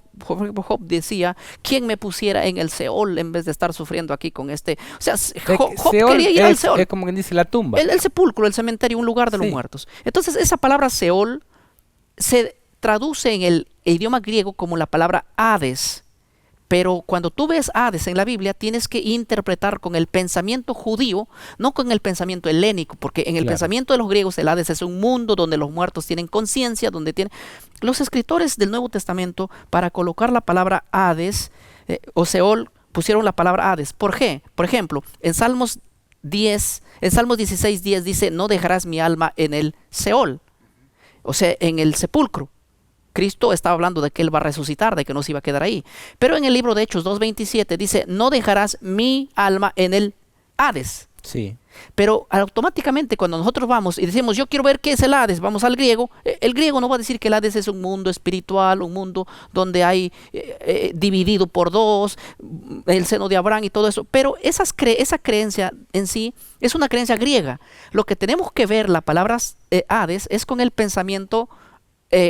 S2: decía, ¿quién me pusiera en el Seol en vez de estar sufriendo aquí con este? O sea, Job quería ir al Seol.
S1: Es como quien dice la tumba.
S2: El sepulcro, el cementerio, un lugar de los muertos. Entonces esa palabra Seol se traduce en el idioma griego como la palabra Hades. Pero cuando tú ves Hades en la Biblia, tienes que interpretar con el pensamiento judío, no con el pensamiento helénico, porque en el
S1: Claro.
S2: pensamiento de los griegos el Hades es un mundo donde los muertos tienen conciencia, donde tienen... Los escritores del Nuevo Testamento, para colocar la palabra Hades o Seol, pusieron la palabra Hades. ¿Por qué? Por ejemplo, en Salmos 16:10 dice, no dejarás mi alma en el Seol, o sea, en el sepulcro. Cristo estaba hablando de que Él va a resucitar, de que no se iba a quedar ahí. Pero en el libro de Hechos 2:27 dice, no dejarás mi alma en el Hades.
S1: Sí.
S2: Pero automáticamente cuando nosotros vamos y decimos, yo quiero ver qué es el Hades, vamos al griego, el griego no va a decir que el Hades es un mundo espiritual, un mundo donde hay dividido por dos, el seno de Abraham y todo eso. Pero esa creencia en sí es una creencia griega. Lo que tenemos que ver, la palabra Hades, es con el pensamiento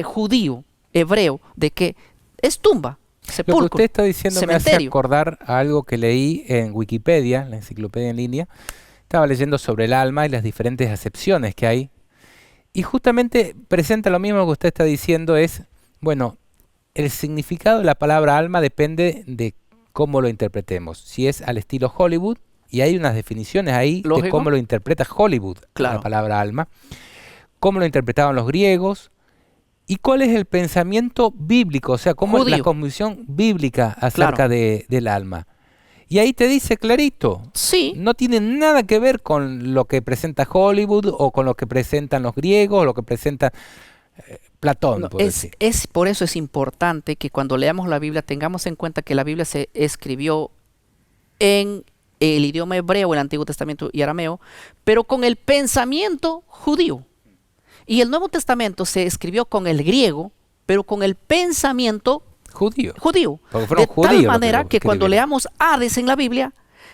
S2: judío, hebreo, de que es tumba,
S1: Lo que
S2: sepulcro,
S1: usted está diciendo me hace
S2: cementerio.
S1: acordar a algo que leí en Wikipedia, la enciclopedia en línea. Estaba leyendo sobre el alma y las diferentes acepciones que hay. Y justamente presenta lo mismo que usted está diciendo, es, bueno, el significado de la palabra alma depende de cómo lo interpretemos. Si es al estilo Hollywood, y hay unas definiciones ahí de
S2: Lógico.
S1: cómo lo interpreta Hollywood,
S2: Claro.
S1: la palabra alma, cómo lo interpretaban los griegos, y cuál es el pensamiento bíblico, o sea, cómo es la
S2: Judío.
S1: cosmovisión bíblica acerca
S2: Claro.
S1: del alma. Y ahí te dice clarito,
S2: Sí,
S1: no tiene nada que ver con lo que presenta Hollywood o con lo que presentan los griegos o lo que presenta Platón,
S2: no,
S1: por decir.
S2: por eso es importante que cuando leamos la Biblia tengamos en cuenta que la Biblia se escribió en el idioma hebreo, el Antiguo Testamento y arameo, pero con el pensamiento judío. Y el Nuevo Testamento se escribió con el griego, pero con el pensamiento
S1: Judío.
S2: judío.
S1: Porque fueron
S2: De
S1: judíos
S2: tal
S1: los
S2: manera
S1: lo
S2: que cuando
S1: escribieron.
S2: leamos Hades en la Biblia,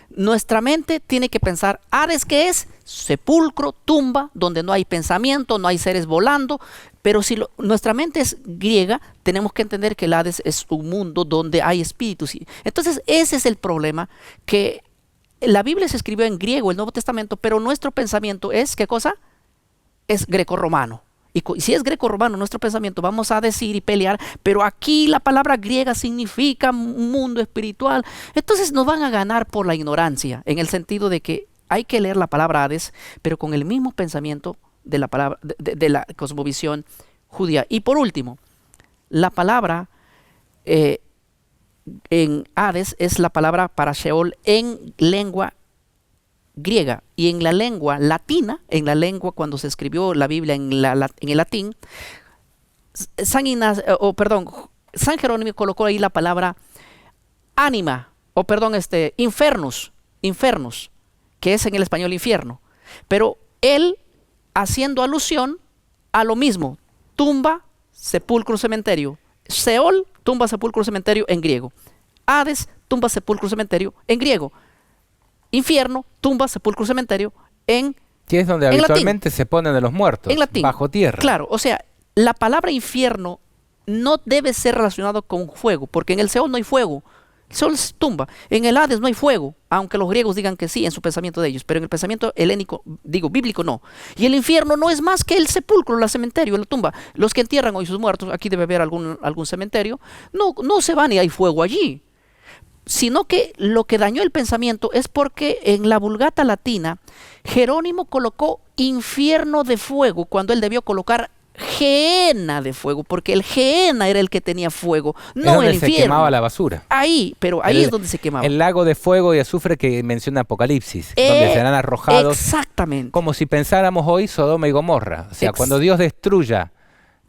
S2: nuestra mente tiene que pensar, Hades, ¿qué es? Sepulcro, tumba, donde no hay pensamiento, no hay seres volando. Pero si nuestra mente es griega, tenemos que entender que el Hades es un mundo donde hay espíritus. Entonces ese es el problema, que la Biblia se escribió en griego, el Nuevo Testamento, pero nuestro pensamiento es, ¿qué cosa? Es grecorromano. Y si es grecorromano nuestro pensamiento, vamos a decir y pelear, pero aquí la palabra griega significa mundo espiritual. Entonces nos van a ganar por la ignorancia, en el sentido de que hay que leer la palabra Hades, pero con el mismo pensamiento de la palabra, de la cosmovisión judía. Y por último, la palabra en Hades es la palabra para Sheol en lengua griega, y en la lengua latina, en la lengua cuando se escribió la Biblia en el latín, San Jerónimo colocó ahí la palabra ánima, infernus, que es en el español infierno, pero él haciendo alusión a lo mismo, tumba, sepulcro, cementerio, Seol, tumba, sepulcro, cementerio en griego, Hades, tumba, sepulcro, cementerio en griego, infierno, tumba, sepulcro, cementerio en
S1: Que es donde
S2: en
S1: habitualmente se ponen de los muertos,
S2: en latín.
S1: bajo tierra.
S2: Claro, o sea, la palabra infierno no debe ser relacionado con fuego, porque en el Seol no hay fuego. El Seol es tumba. En el Hades no hay fuego, aunque los griegos digan que sí en su pensamiento de ellos, pero en el pensamiento helénico, bíblico, no. Y el infierno no es más que el sepulcro, el cementerio, la tumba. Los que entierran hoy sus muertos, aquí debe haber algún cementerio, no se van y hay fuego allí. Sino que lo que dañó el pensamiento es porque en la Vulgata latina Jerónimo colocó infierno de fuego cuando él debió colocar gehenna de fuego, porque el gehenna era el que tenía fuego,
S1: Es
S2: no
S1: donde
S2: el
S1: se
S2: infierno.
S1: quemaba la basura.
S2: Pero ahí es donde se quemaba.
S1: El lago de fuego y azufre que menciona Apocalipsis, donde serán arrojados,
S2: Exactamente.
S1: como si pensáramos hoy Sodoma y Gomorra. O sea, cuando Dios destruya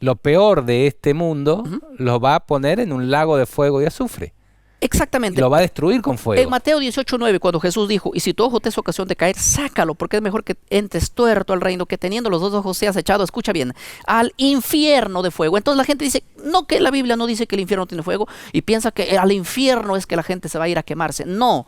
S1: lo peor de este mundo, lo va a poner en un lago de fuego y azufre.
S2: Exactamente.
S1: Y lo va a destruir con fuego.
S2: En Mateo 18:9, cuando Jesús dijo, y si tu ojo te es ocasión de caer, sácalo, porque es mejor que entres tuerto al reino, que teniendo los dos ojos seas echado, escucha bien, al infierno de fuego. Entonces la gente dice, no, que la Biblia no dice que el infierno tiene fuego, y piensa que al infierno es que la gente se va a ir a quemarse. No,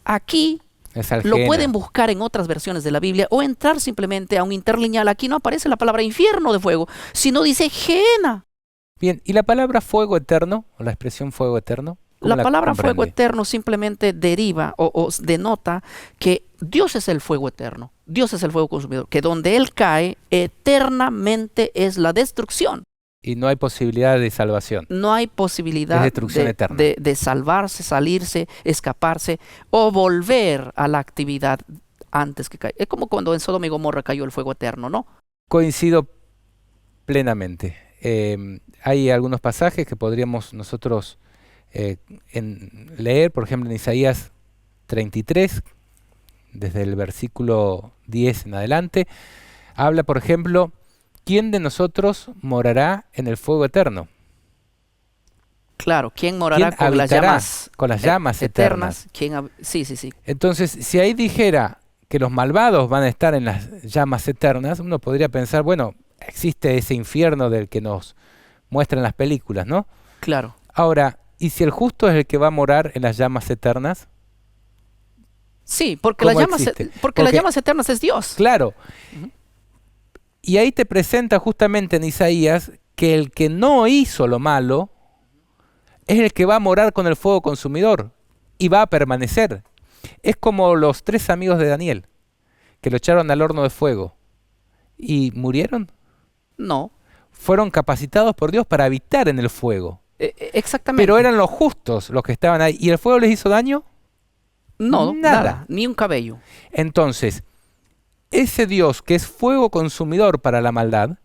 S2: aquí
S1: Es al
S2: lo
S1: Gehenna.
S2: pueden buscar en otras versiones de la Biblia, o entrar simplemente a un interlineal. Aquí no aparece la palabra infierno de fuego, sino dice gehenna.
S1: Bien, ¿y la palabra fuego eterno, o la expresión fuego eterno? ¿Cómo
S2: La palabra fuego
S1: comprende?
S2: eterno simplemente deriva o denota que Dios es el fuego eterno. Dios es el fuego consumidor, que donde Él cae eternamente es la destrucción.
S1: Y no hay posibilidad de salvación.
S2: No hay
S1: Es
S2: posibilidad
S1: destrucción eterna.
S2: de salvarse, salirse, escaparse o volver a la actividad antes que caiga. Es como cuando en Sodoma y Gomorra cayó el fuego eterno, ¿no?
S1: Coincido plenamente. Hay algunos pasajes que podríamos nosotros leer, por ejemplo en Isaías 33, desde el versículo 10 en adelante, habla, por ejemplo, ¿quién de nosotros morará en el fuego eterno?
S2: Claro, ¿quién
S1: ¿Quién
S2: morará con las
S1: habitará
S2: llamas
S1: con las llamas eternas?
S2: Sí, sí, sí.
S1: Entonces, si ahí dijera que los malvados van a estar en las llamas eternas, uno podría pensar, bueno, existe ese infierno del que nos muestran las películas, ¿no?
S2: Claro.
S1: Ahora, ¿y si el justo es el que va a morar en las llamas eternas?
S2: Sí, porque
S1: ¿Cómo existe?
S2: las
S1: Porque,
S2: llamas eternas es Dios.
S1: claro,
S2: Ujú.
S1: y ahí te presenta justamente en Isaías que el que no hizo lo malo es el que va a morar con el fuego consumidor y va a permanecer. Es como los 3 amigos de Daniel, que lo echaron al horno de fuego y murieron.
S2: No,
S1: Fueron capacitados por Dios para habitar en el fuego.
S2: exactamente.
S1: Pero eran los justos los que estaban ahí. ¿Y el fuego les hizo daño?
S2: No,
S1: Nada.
S2: nada, ni un cabello.
S1: Entonces, ese Dios que es fuego consumidor para la maldad,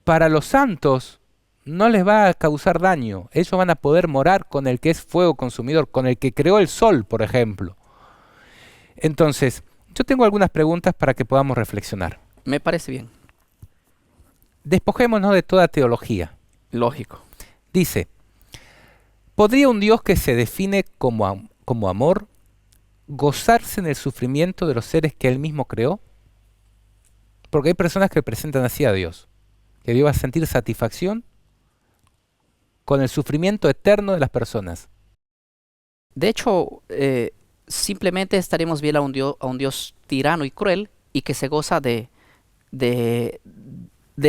S1: para los santos no les va a causar daño. Ellos van a poder morar con el que es fuego consumidor, con el que creó el sol, por ejemplo. Entonces, yo tengo algunas preguntas para que podamos reflexionar.
S2: Me parece bien.
S1: Despojémonos de toda teología.
S2: Lógico.
S1: Dice, ¿podría un Dios que se define como amor gozarse en el sufrimiento de los seres que Él mismo creó? Porque hay personas que presentan así a Dios, que Dios va a sentir satisfacción con el sufrimiento eterno de las personas.
S2: De hecho, simplemente estaremos viendo a un Dios tirano y cruel y que se goza de, de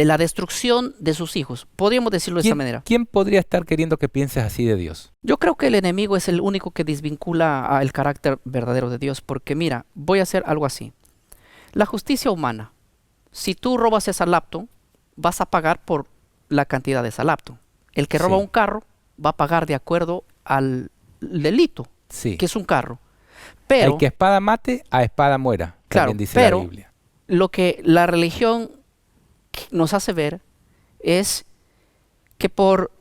S2: la destrucción de sus hijos. Podríamos decirlo de esta manera.
S1: ¿Quién podría estar queriendo que pienses así de Dios?
S2: Yo creo que el enemigo es el único que desvincula el carácter verdadero de Dios, porque mira, voy a hacer algo así. La justicia humana. Si tú robas esa laptop, vas a pagar por la cantidad de esa laptop. El que roba
S1: Sí.
S2: un carro va a pagar de acuerdo al delito,
S1: Sí.
S2: que es un carro.
S1: Hay
S2: Pero,
S1: que espada mate, a espada muera,
S2: claro,
S1: también dice la
S2: pero
S1: Biblia.
S2: lo que la religión nos hace ver es que por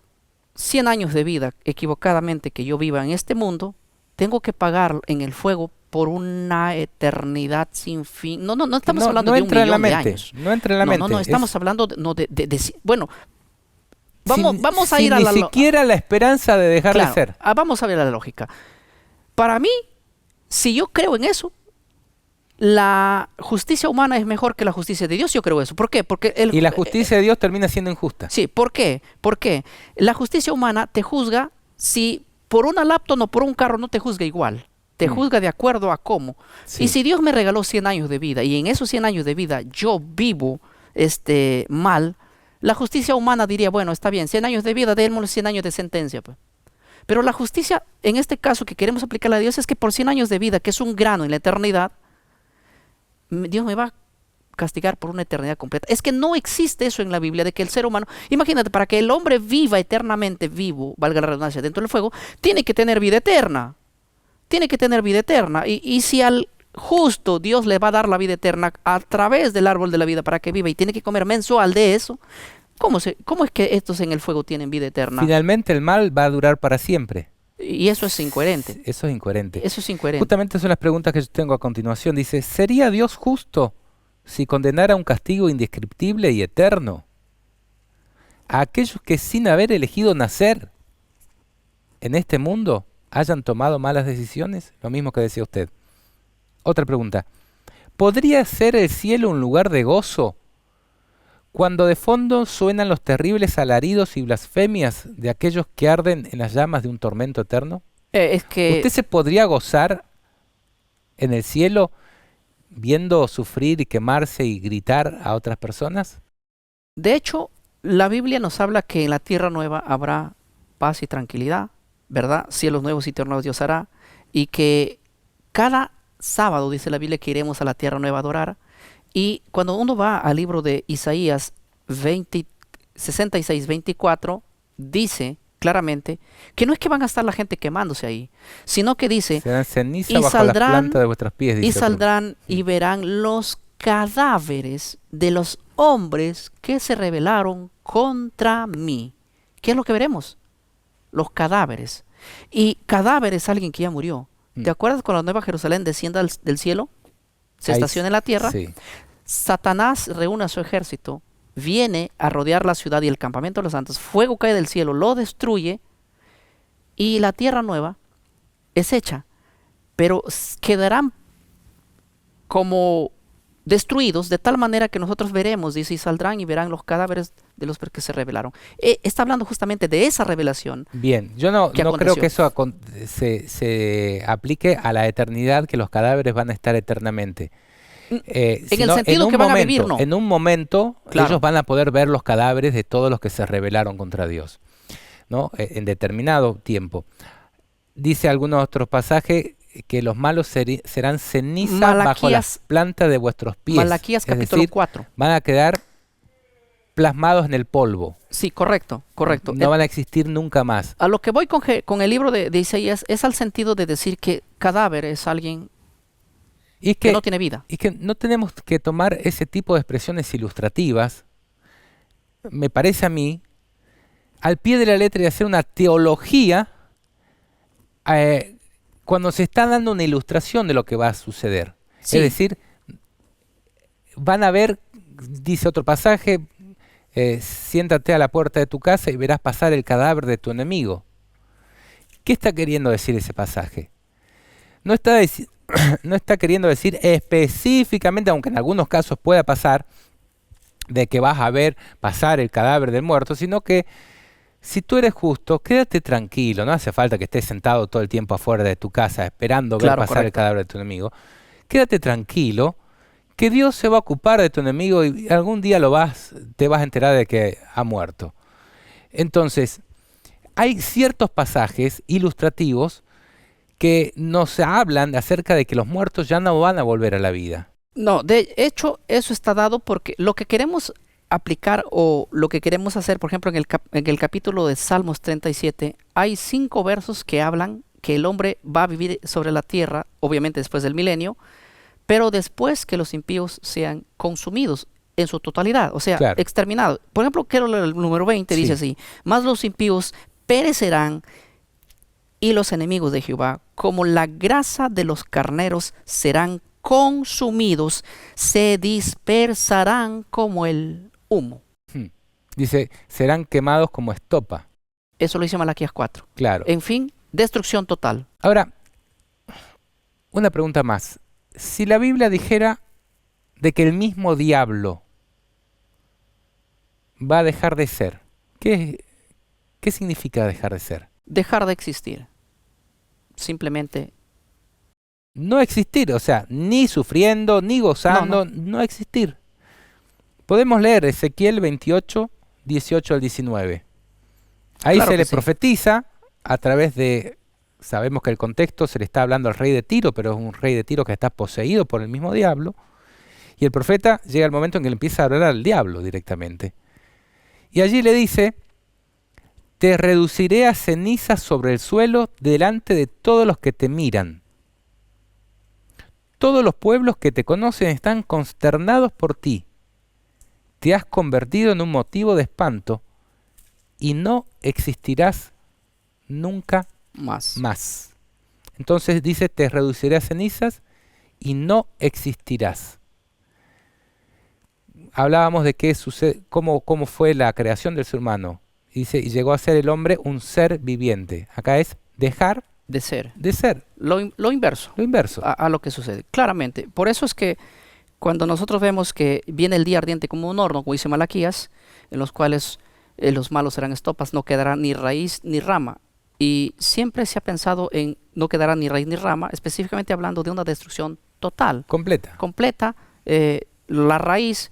S2: 100 años de vida equivocadamente que yo viva en este mundo, tengo que pagar en el fuego por una eternidad sin fin. No estamos
S1: No,
S2: hablando
S1: no
S2: de un
S1: entra en la
S2: millón de
S1: mente,
S2: años.
S1: no entra en la
S2: No,
S1: mente.
S2: no, estamos
S1: Es
S2: hablando bueno,
S1: sin-
S2: vamos a
S1: sin
S2: ir a
S1: ni
S2: la
S1: siquiera la esperanza de dejar de
S2: claro,
S1: ser.
S2: vamos a ver la lógica. Para mí, si yo creo en eso, la justicia humana es mejor que la justicia de Dios. Yo creo eso. ¿Por qué? Porque
S1: Y la justicia de Dios termina siendo injusta.
S2: sí, ¿por qué? Porque la justicia humana te juzga si por una laptop o por un carro no te juzga igual. Te juzga de acuerdo a cómo.
S1: Sí.
S2: Y si Dios me regaló 100 años de vida y en esos 100 años de vida yo vivo mal, la justicia humana diría, bueno, está bien, 100 años de vida, démosle 100 años de sentencia, pues. Pero la justicia, en este caso que queremos aplicarle a Dios, es que por 100 años de vida, que es un grano en la eternidad, Dios me va a castigar por una eternidad completa. Es que no existe eso en la Biblia, de que el ser humano, imagínate, para que el hombre viva eternamente vivo, valga la redundancia, dentro del fuego, tiene que tener vida eterna. Tiene que tener vida eterna. Y si al justo Dios le va a dar la vida eterna a través del árbol de la vida para que viva y tiene que comer mensual de eso, ¿cómo es que estos en el fuego tienen vida eterna?
S1: Finalmente el mal va a durar para siempre.
S2: Y eso es incoherente.
S1: Eso es incoherente.
S2: Eso es incoherente.
S1: Justamente son las preguntas que yo tengo a continuación. Dice, ¿sería Dios justo si condenara un castigo indescriptible y eterno a aquellos que sin haber elegido nacer en este mundo hayan tomado malas decisiones? Lo mismo que decía usted. Otra pregunta. ¿Podría ser el cielo un lugar de gozo cuando de fondo suenan los terribles alaridos y blasfemias de aquellos que arden en las llamas de un tormento eterno?
S2: Es que
S1: ¿Usted se podría gozar en el cielo viendo sufrir y quemarse y gritar a otras personas?
S2: de hecho, la Biblia nos habla que en la tierra nueva habrá paz y tranquilidad, ¿verdad? Cielos nuevos y tierra nueva Dios hará. Y que cada sábado, dice la Biblia, que iremos a la tierra nueva a adorar. Y cuando uno va al libro de Isaías 66:24 dice claramente que no es que van a estar la gente quemándose ahí, sino que dice,
S1: Serán ceniza
S2: y
S1: bajo las
S2: saldrán,
S1: plantas de vuestros pies,
S2: y
S1: dice otro.
S2: saldrán y verán los cadáveres de los hombres que se rebelaron contra mí. ¿Qué es lo que veremos? Los cadáveres. Y cadáver es alguien que ya murió. ¿Te acuerdas cuando la Nueva Jerusalén descienda del cielo? Se
S1: Ahí
S2: estaciona en la tierra.
S1: sí.
S2: Satanás reúne a su ejército, viene a rodear la ciudad y el campamento de los santos, fuego cae del cielo, lo destruye y la tierra nueva es hecha, pero quedarán como destruidos de tal manera que nosotros veremos, dice, y saldrán y verán los cadáveres de los que se rebelaron. Está hablando justamente de esa revelación.
S1: Bien, yo no creo
S2: aconteció.
S1: que eso se aplique a la eternidad, que los cadáveres van a estar eternamente.
S2: En el sentido que van a vivir, no.
S1: En un momento,
S2: Claro.
S1: ellos van a poder ver los cadáveres de todos los que se rebelaron contra Dios, ¿no? En determinado tiempo. Dice algunos otros pasajes que los malos serán ceniza bajo las plantas de vuestros pies.
S2: Malaquías
S1: Es
S2: capítulo
S1: decir,
S2: 4.
S1: van a quedar plasmados en el polvo.
S2: Sí, correcto.
S1: No van a existir nunca más.
S2: A lo que voy con el libro de Isaías es al sentido de decir que cadáver es alguien
S1: Y es
S2: que no tiene vida.
S1: Y que no tenemos que tomar ese tipo de expresiones ilustrativas, me parece a mí, al pie de la letra y hacer una teología cuando se está dando una ilustración de lo que va a suceder.
S2: Sí.
S1: Es decir, van a ver, dice otro pasaje, siéntate a la puerta de tu casa y verás pasar el cadáver de tu enemigo. ¿Qué está queriendo decir ese pasaje? No está queriendo decir específicamente, aunque en algunos casos pueda pasar, de que vas a ver pasar el cadáver del muerto, sino que si tú eres justo, quédate tranquilo, no hace falta que estés sentado todo el tiempo afuera de tu casa esperando ver
S2: Claro,
S1: pasar el
S2: correcto.
S1: cadáver de tu enemigo. Quédate tranquilo, que Dios se va a ocupar de tu enemigo y algún día te vas a enterar de que ha muerto. Entonces, hay ciertos pasajes ilustrativos que nos hablan acerca de que los muertos ya no van a volver a la vida.
S2: No, de hecho, eso está dado porque lo que queremos aplicar o lo que queremos hacer, por ejemplo, en el capítulo de Salmos 37, hay 5 versos que hablan que el hombre va a vivir sobre la tierra, obviamente después del milenio, pero después que los impíos sean consumidos en su totalidad, o sea,
S1: Claro.
S2: exterminados. Por ejemplo, quiero leer el número 20, dice así: mas los impíos perecerán y los enemigos de Jehová, como la grasa de los carneros, serán consumidos, se dispersarán como el humo.
S1: Dice, serán quemados como estopa.
S2: Eso lo dice Malaquías 4.
S1: Claro.
S2: En fin, destrucción total.
S1: Ahora, una pregunta más. Si la Biblia dijera de que el mismo diablo va a dejar de ser, ¿qué significa dejar de ser?
S2: Dejar de existir. Simplemente
S1: No existir, o sea, ni sufriendo, ni gozando, no existir. Podemos leer Ezequiel 28, 18 al 19. Ahí
S2: Claro
S1: se
S2: que
S1: le
S2: sí.
S1: profetiza a través de, sabemos que el contexto se le está hablando al rey de Tiro, pero es un rey de Tiro que está poseído por el mismo diablo. Y el profeta llega el momento en que le empieza a hablar al diablo directamente. Y allí le dice, te reduciré a cenizas sobre el suelo delante de todos los que te miran. Todos los pueblos que te conocen están consternados por ti. Te has convertido en un motivo de espanto y no existirás nunca más. Entonces dice, te reduciré a cenizas y no existirás. Hablábamos de qué sucede, cómo fue la creación del ser humano. Y dice, y llegó a ser el hombre un ser viviente. Acá es dejar
S2: de ser.
S1: de ser.
S2: Lo inverso.
S1: Lo inverso.
S2: A lo que sucede. Claramente. Por eso es que cuando nosotros vemos que viene el día ardiente como un horno, como dice Malaquías, en los cuales los malos serán estopas, no quedará ni raíz ni rama. Y siempre se ha pensado en no quedará ni raíz ni rama, específicamente hablando de una destrucción total. Completa. La raíz,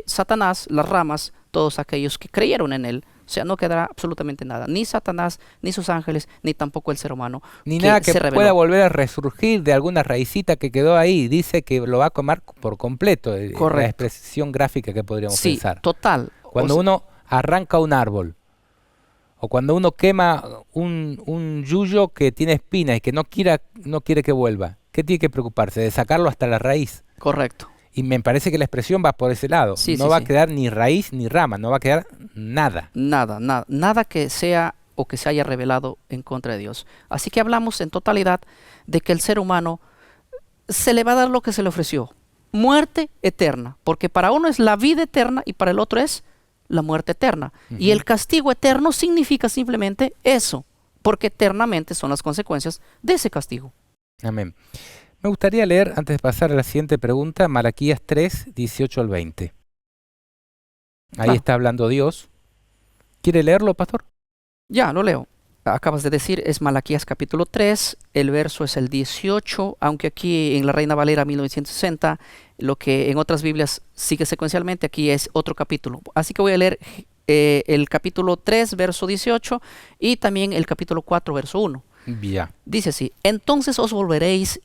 S2: Satanás, las ramas, todos aquellos que creyeron en él. O sea, no quedará absolutamente nada. Ni Satanás, ni sus ángeles, ni tampoco el ser humano.
S1: Ni nada que
S2: se rebeló.
S1: pueda volver a resurgir de alguna raicita que quedó ahí. Dice que lo va a comer por completo. La expresión gráfica que podríamos pensar.
S2: Sí, total.
S1: Cuando uno arranca un árbol, o cuando uno quema un yuyo que tiene espinas y que no quiere que vuelva, ¿qué tiene que preocuparse? De sacarlo hasta la raíz.
S2: Correcto.
S1: Y me parece que la expresión va por ese lado.
S2: Sí,
S1: No
S2: sí,
S1: va a
S2: sí.
S1: quedar ni raíz ni rama, no va a quedar nada.
S2: Nada que sea o que se haya revelado en contra de Dios. Así que hablamos en totalidad de que el ser humano se le va a dar lo que se le ofreció. Muerte eterna, porque para uno es la vida eterna y para el otro es la muerte eterna. Y el castigo eterno significa simplemente eso, porque eternamente son las consecuencias de ese castigo.
S1: Amén. Me gustaría leer, antes de pasar a la siguiente pregunta, Malaquías 3, 18 al 20. Ahí
S2: Claro.
S1: está hablando Dios. ¿Quiere leerlo, pastor?
S2: Ya, lo leo. Acabas de decir, es Malaquías capítulo 3, el verso es el 18, aunque aquí en la Reina Valera 1960, lo que en otras Biblias sigue secuencialmente, aquí es otro capítulo. Así que voy a leer el capítulo 3, verso 18, y también el capítulo 4, verso 1.
S1: Ya.
S2: Dice así: entonces os volveréis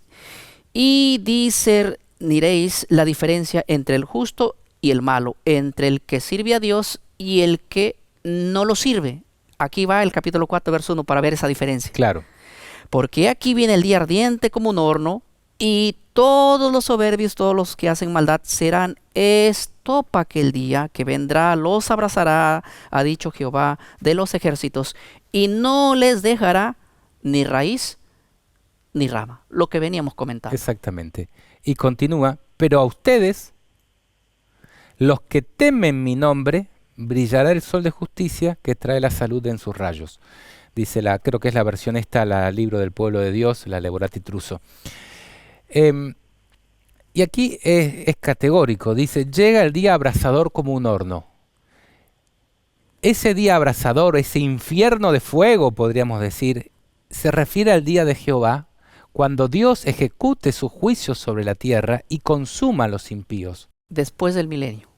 S2: y discerniréis la diferencia entre el justo y el malo, entre el que sirve a Dios y el que no lo sirve. Aquí va el capítulo 4, verso 1 para ver esa diferencia.
S1: Claro.
S2: Porque aquí viene el día ardiente como un horno, y todos los soberbios, todos los que hacen maldad, serán estopa aquel día que vendrá, los abrazará, ha dicho Jehová de los ejércitos, y no les dejará ni raíz ni rama. Lo que veníamos comentando.
S1: Exactamente. Y continúa, pero a ustedes, los que temen mi nombre, brillará el sol de justicia que trae la salud en sus rayos. Dice creo que es la versión esta, la Libro del Pueblo de Dios, la Leborati Truso. Y aquí es categórico, dice, llega el día abrasador como un horno. Ese día abrasador, ese infierno de fuego, podríamos decir, se refiere al día de Jehová, cuando Dios ejecute su juicio sobre la tierra y consuma a los impíos.
S2: Después del milenio.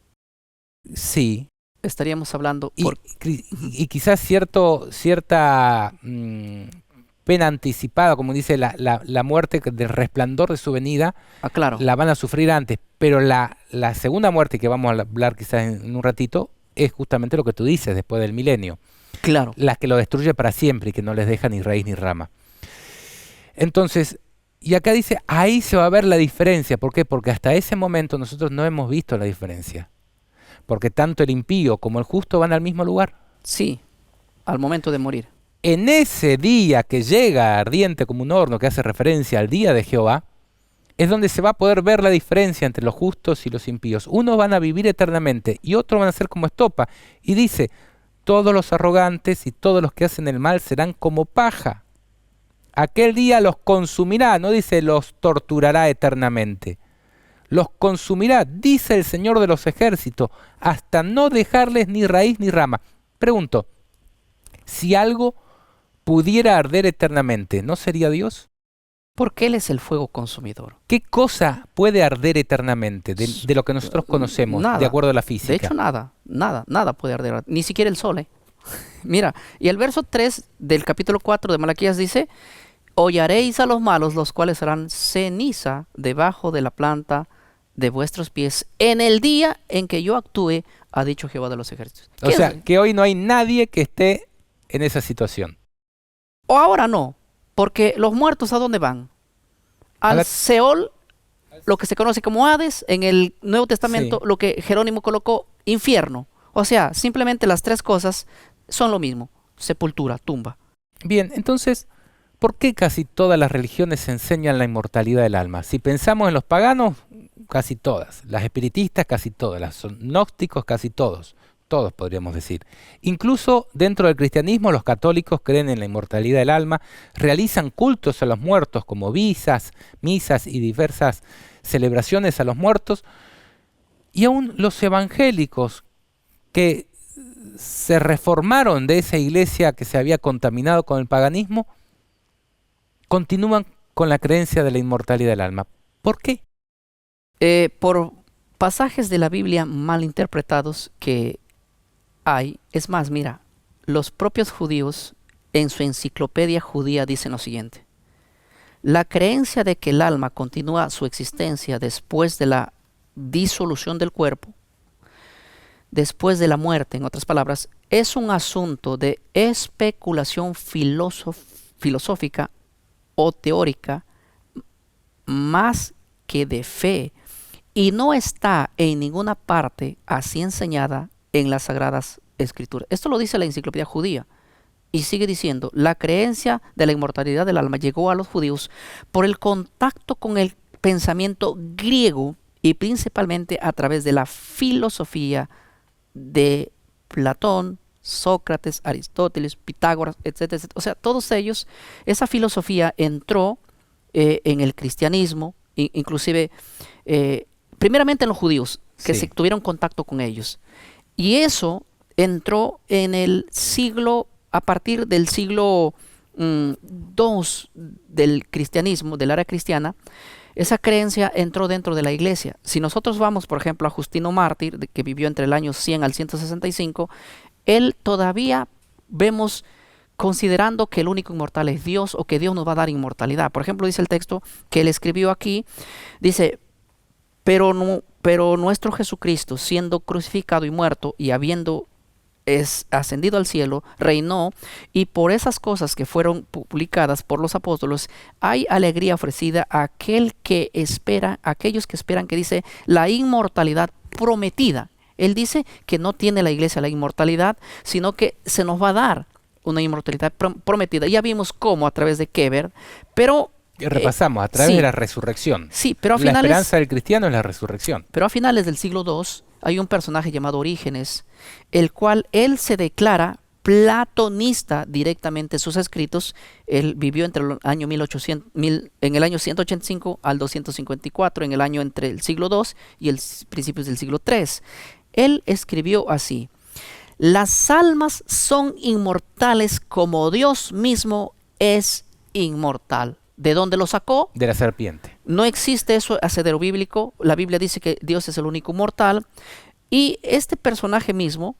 S1: Sí,
S2: Estaríamos hablando
S1: y quizás cierta pena anticipada, como dice la muerte del resplandor de su venida,
S2: claro.
S1: la van a sufrir antes, pero la segunda muerte que vamos a hablar quizás en un ratito es justamente lo que tú dices, después del milenio.
S2: Claro.
S1: La que lo destruye para siempre y que no les deja ni raíz ni rama. Entonces, y acá dice, ahí se va a ver la diferencia. ¿Por qué? Porque hasta ese momento nosotros no hemos visto la diferencia. Porque tanto el impío como el justo van al mismo lugar.
S2: Sí, al momento de morir.
S1: En ese día que llega ardiente como un horno, que hace referencia al día de Jehová, es donde se va a poder ver la diferencia entre los justos y los impíos. Unos van a vivir eternamente y otros van a ser como estopa. Y dice, todos los arrogantes y todos los que hacen el mal serán como paja. Aquel día los consumirá, no dice los torturará eternamente. Los consumirá, dice el Señor de los ejércitos, hasta no dejarles ni raíz ni rama. Pregunto, si algo pudiera arder eternamente, ¿no sería Dios?
S2: Porque Él es el fuego consumidor.
S1: ¿Qué cosa puede arder eternamente de lo que nosotros conocemos,
S2: Nada.
S1: de acuerdo a la física?
S2: De hecho, nada puede arder, ni siquiera el sol. Mira, y el verso 3 del capítulo 4 de Malaquías dice, hollaréis a los malos, los cuales serán ceniza debajo de la planta de vuestros pies en el día en que yo actúe, ha dicho Jehová de los ejércitos.
S1: O sea, que hoy no hay nadie que esté en esa situación.
S2: O ahora no, porque los muertos ¿a dónde van? Al Seol, lo que se conoce como Hades, en el Nuevo Testamento, lo que Jerónimo colocó, infierno. O sea, simplemente las tres cosas son lo mismo, sepultura, tumba.
S1: Bien, entonces, ¿por qué casi todas las religiones enseñan la inmortalidad del alma? Si pensamos en los paganos, casi todas. Las espiritistas, casi todas. Los gnósticos, casi todos. Todos podríamos decir. Incluso dentro del cristianismo, los católicos creen en la inmortalidad del alma, realizan cultos a los muertos como misas y diversas celebraciones a los muertos. Y aún los evangélicos que se reformaron de esa iglesia que se había contaminado con el paganismo, continúan con la creencia de la inmortalidad del alma. ¿Por qué?
S2: Por pasajes de la Biblia mal interpretados que hay. Es más, mira, los propios judíos en su enciclopedia judía dicen lo siguiente: la creencia de que el alma continúa su existencia después de la disolución del cuerpo después de la muerte, en otras palabras, es un asunto de especulación filosófica o teórica más que de fe, y no está en ninguna parte así enseñada en las Sagradas Escrituras. Esto lo dice la Enciclopedia Judía. Y sigue diciendo, la creencia de la inmortalidad del alma llegó a los judíos por el contacto con el pensamiento griego y principalmente a través de la filosofía de Platón, Sócrates, Aristóteles, Pitágoras, etcétera, etcétera. O sea, todos ellos, esa filosofía entró en el cristianismo, inclusive primeramente en los judíos, que
S1: Sí.
S2: se tuvieron contacto con ellos. Y eso entró en el siglo, a partir del siglo II del cristianismo, del área cristiana. Esa creencia entró dentro de la iglesia. Si nosotros vamos, por ejemplo, a Justino Mártir, que vivió entre el año 100 al 165, él todavía vemos considerando que el único inmortal es Dios, o que Dios nos va a dar inmortalidad. Por ejemplo, dice el texto que él escribió aquí, dice, pero nuestro Jesucristo, siendo crucificado y muerto y habiendo ascendido al cielo, reinó, y por esas cosas que fueron publicadas por los apóstoles, hay alegría ofrecida a aquel que espera, a aquellos que esperan, que dice, la inmortalidad prometida. Él dice que no tiene la iglesia la inmortalidad, sino que se nos va a dar una inmortalidad prometida. Ya vimos cómo a través de Keber, pero
S1: Repasamos, a través
S2: sí,
S1: de la resurrección.
S2: sí, pero a
S1: La
S2: finales,
S1: esperanza del cristiano es la resurrección.
S2: pero a finales del siglo II hay un personaje llamado Orígenes, el cual él se declara platonista directamente en sus escritos. Él vivió entre el año 1800, en el año 185 al 254, en el año entre el siglo II y el principios del siglo III. Él escribió así: las almas son inmortales como Dios mismo es inmortal. ¿De dónde lo sacó?
S1: De la serpiente.
S2: No existe eso asidero bíblico. La Biblia dice que Dios es el único mortal. Y este personaje mismo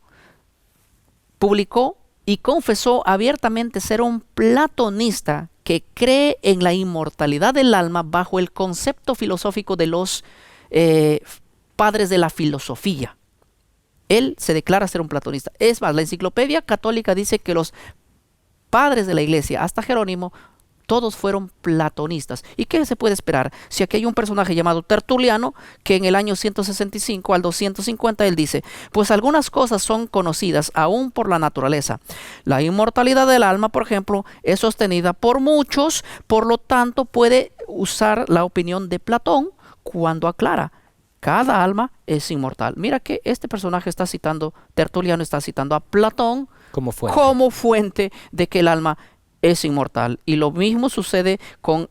S2: publicó y confesó abiertamente ser un platonista que cree en la inmortalidad del alma bajo el concepto filosófico de los padres de la filosofía. Él se declara ser un platonista. Es más, la Enciclopedia Católica dice que los padres de la iglesia, hasta Jerónimo, todos fueron platonistas. ¿Y qué se puede esperar? Si aquí hay un personaje llamado Tertuliano, que en el año 165 al 250 él dice, pues algunas cosas son conocidas aún por la naturaleza. La inmortalidad del alma, por ejemplo, es sostenida por muchos, por lo tanto puede usar la opinión de Platón cuando aclara: cada alma es inmortal. Mira que este personaje está citando, Tertuliano está citando a Platón
S1: Como fuente.
S2: como fuente de que el alma es inmortal. Y lo mismo sucede con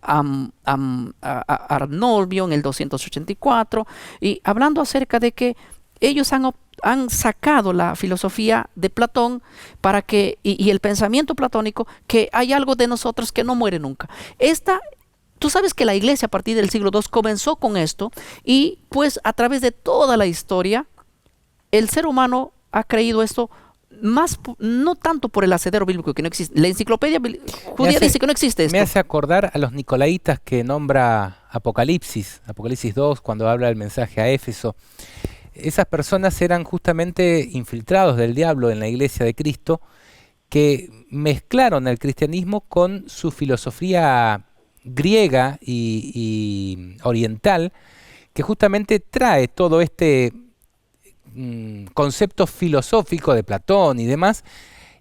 S2: Arnolfo en el 284, y hablando acerca de que ellos han sacado la filosofía de Platón para que, y el pensamiento platónico, que hay algo de nosotros que no muere nunca. Tú sabes que la iglesia a partir del siglo II comenzó con esto, y pues a través de toda la historia el ser humano ha creído esto, más no tanto por el asidero bíblico, que no existe. La Enciclopedia Judía dice que no existe esto.
S1: Me hace acordar a los nicolaitas que nombra Apocalipsis 2, cuando habla del mensaje a Éfeso. Esas personas eran justamente infiltrados del diablo en la iglesia de Cristo, que mezclaron el cristianismo con su filosofía griega y oriental, que justamente trae todo este concepto filosófico de Platón y demás,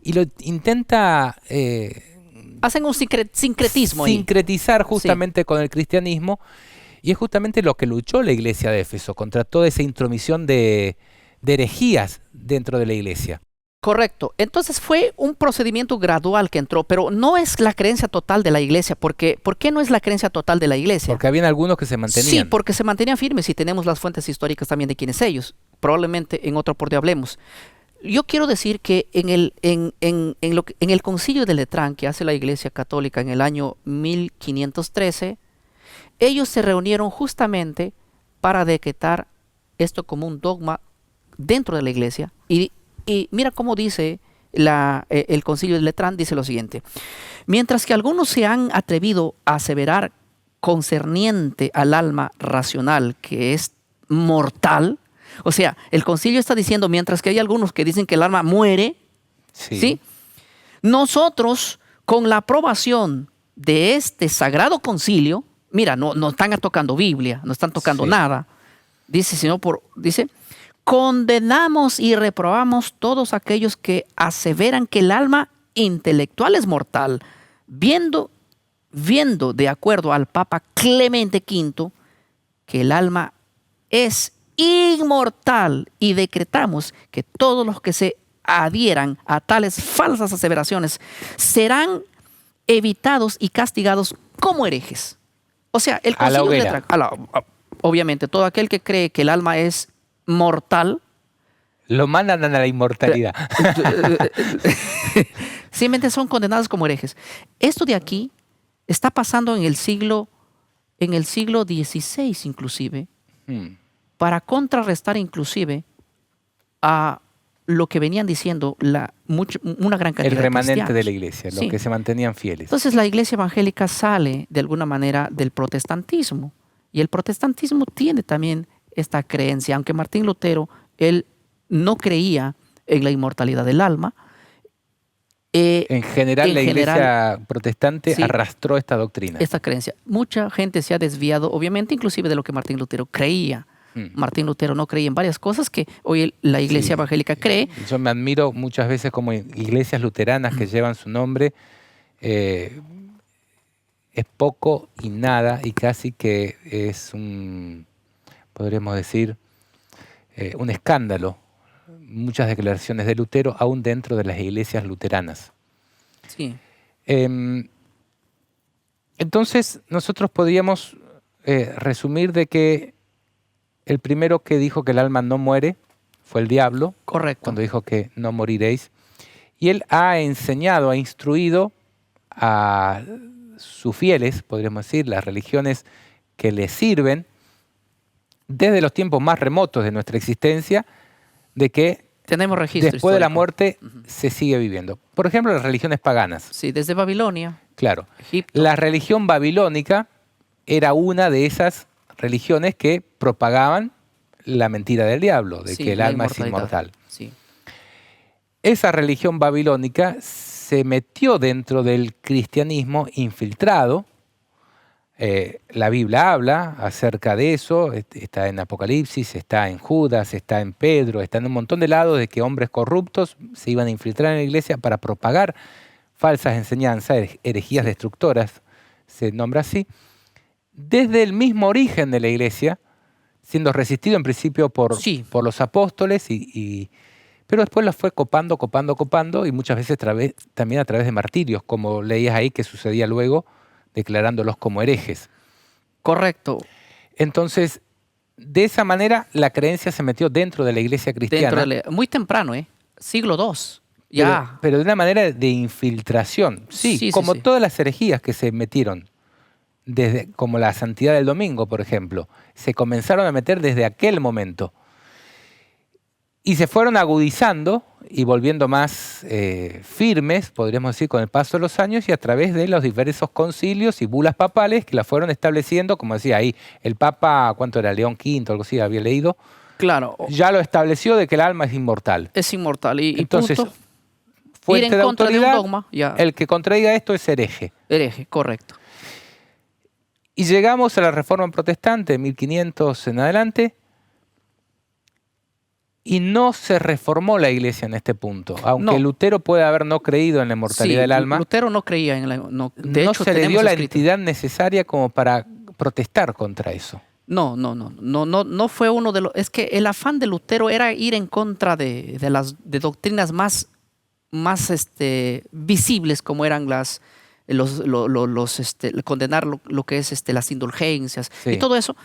S1: y lo intenta
S2: hacen un sincretismo ahí.
S1: sincretizar justamente con el cristianismo, y es justamente lo que luchó la iglesia de Éfeso contra toda esa intromisión de herejías dentro de la iglesia.
S2: Correcto. Entonces fue un procedimiento gradual que entró, pero no es la creencia total de la iglesia. ¿Por qué no es la creencia total de la iglesia?
S1: Porque habían algunos que se mantenían.
S2: Sí, porque se mantenían firmes, y tenemos las fuentes históricas también de quiénes ellos. Probablemente en otro aporte hablemos. Yo quiero decir que en el concilio de Letrán que hace la Iglesia Católica en el año 1513, ellos se reunieron justamente para decretar esto como un dogma dentro de la iglesia. Y mira cómo dice el concilio de Letrán, dice lo siguiente: mientras que algunos se han atrevido a aseverar concerniente al alma racional que es mortal, O sea, el concilio está diciendo, mientras que hay algunos que dicen que el alma muere, ¿sí? Nosotros, con la aprobación de este sagrado concilio, mira, no están tocando Biblia, no están tocando nada, dice, sino dice, condenamos y reprobamos todos aquellos que aseveran que el alma intelectual es mortal, viendo de acuerdo al Papa Clemente V que el alma es inmortal, y decretamos que todos los que se adhieran a tales falsas aseveraciones serán evitados y castigados como herejes. O sea, el concilio obviamente, todo aquel que cree que el alma es mortal,
S1: lo mandan a la inmortalidad.
S2: simplemente son condenados como herejes. Esto de aquí está pasando en el siglo XVI inclusive, para contrarrestar inclusive a lo que venían diciendo una gran cantidad de
S1: el remanente
S2: cristianos
S1: de la iglesia, los que se mantenían fieles.
S2: Entonces la iglesia evangélica sale de alguna manera del protestantismo, y el protestantismo tiene también esta creencia, aunque Martín Lutero, él no creía en la inmortalidad del alma.
S1: En general, la iglesia protestante arrastró esta doctrina.
S2: Esta creencia. Mucha gente se ha desviado, obviamente, inclusive de lo que Martín Lutero creía. Martín Lutero no creía en varias cosas que hoy la iglesia evangélica cree.
S1: Yo me admiro muchas veces como iglesias luteranas que llevan su nombre. Es poco y nada, y casi que es podríamos decir, un escándalo. Muchas declaraciones de Lutero, aún dentro de las iglesias luteranas.
S2: Sí.
S1: Entonces, nosotros podríamos resumir de que el primero que dijo que el alma no muere fue el diablo.
S2: Correcto.
S1: Cuando dijo que no moriréis. Y él ha enseñado, ha instruido a sus fieles, podríamos decir, las religiones que le sirven, desde los tiempos más remotos de nuestra existencia, de que
S2: tenemos registro
S1: después de la
S2: histórico.
S1: Muerte se sigue viviendo. Por ejemplo, las religiones paganas.
S2: Sí, desde Babilonia.
S1: Claro.
S2: Egipto.
S1: La religión babilónica era una de esas religiones que propagaban la mentira del diablo, de que el alma es inmortal.
S2: Sí.
S1: Esa religión babilónica se metió dentro del cristianismo infiltrado. La Biblia habla acerca de eso, está en Apocalipsis, está en Judas, está en Pedro, está en un montón de lados de que hombres corruptos se iban a infiltrar en la iglesia para propagar falsas enseñanzas, herejías destructoras, se nombra así, desde el mismo origen de la iglesia, siendo resistido en principio por los apóstoles, pero después las fue copando, y muchas veces también a través de martirios, como leías ahí que sucedía luego, declarándolos como herejes.
S2: Correcto.
S1: Entonces, de esa manera, la creencia se metió dentro de la iglesia cristiana.
S2: Muy temprano, siglo II.
S1: Pero de una manera de infiltración. Sí, como todas las herejías que se metieron, como la santidad del domingo, por ejemplo, se comenzaron a meter desde aquel momento. Y se fueron agudizando y volviendo más firmes, podríamos decir, con el paso de los años y a través de los diversos concilios y bulas papales que la fueron estableciendo, como decía ahí, el Papa, ¿cuánto era? León V, algo así, había leído.
S2: Claro.
S1: Ya lo estableció de que el alma es inmortal.
S2: Es inmortal.
S1: Entonces,
S2: punto.
S1: Fuente
S2: ir en
S1: de
S2: contra
S1: autoridad,
S2: de un dogma.
S1: El que contradiga esto es hereje.
S2: Hereje, correcto.
S1: Y llegamos a la Reforma Protestante de 1500 en adelante, y no se reformó la iglesia en este punto. Aunque Lutero puede haber no creído en la inmortalidad del alma,
S2: Lutero no creía en la... No
S1: se le dio la entidad necesaria como para protestar contra eso.
S2: No fue uno de los... Es que el afán de Lutero era ir en contra de doctrinas más visibles, como eran condenar lo que es las indulgencias y todo eso.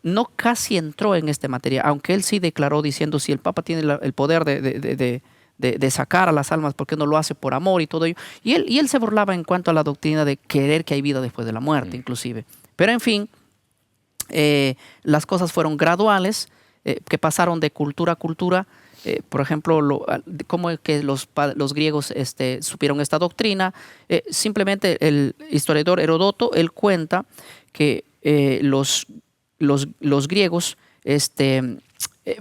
S2: No casi entró en esta materia, aunque él sí declaró diciendo, si el Papa tiene el poder de sacar a las almas, ¿por qué no lo hace por amor y todo ello? Y él se burlaba en cuanto a la doctrina de querer que hay vida después de la muerte, inclusive. Pero en fin, las cosas fueron graduales, que pasaron de cultura a cultura. Por ejemplo, cómo es que los griegos supieron esta doctrina. Simplemente el historiador Heródoto, él cuenta que los griegos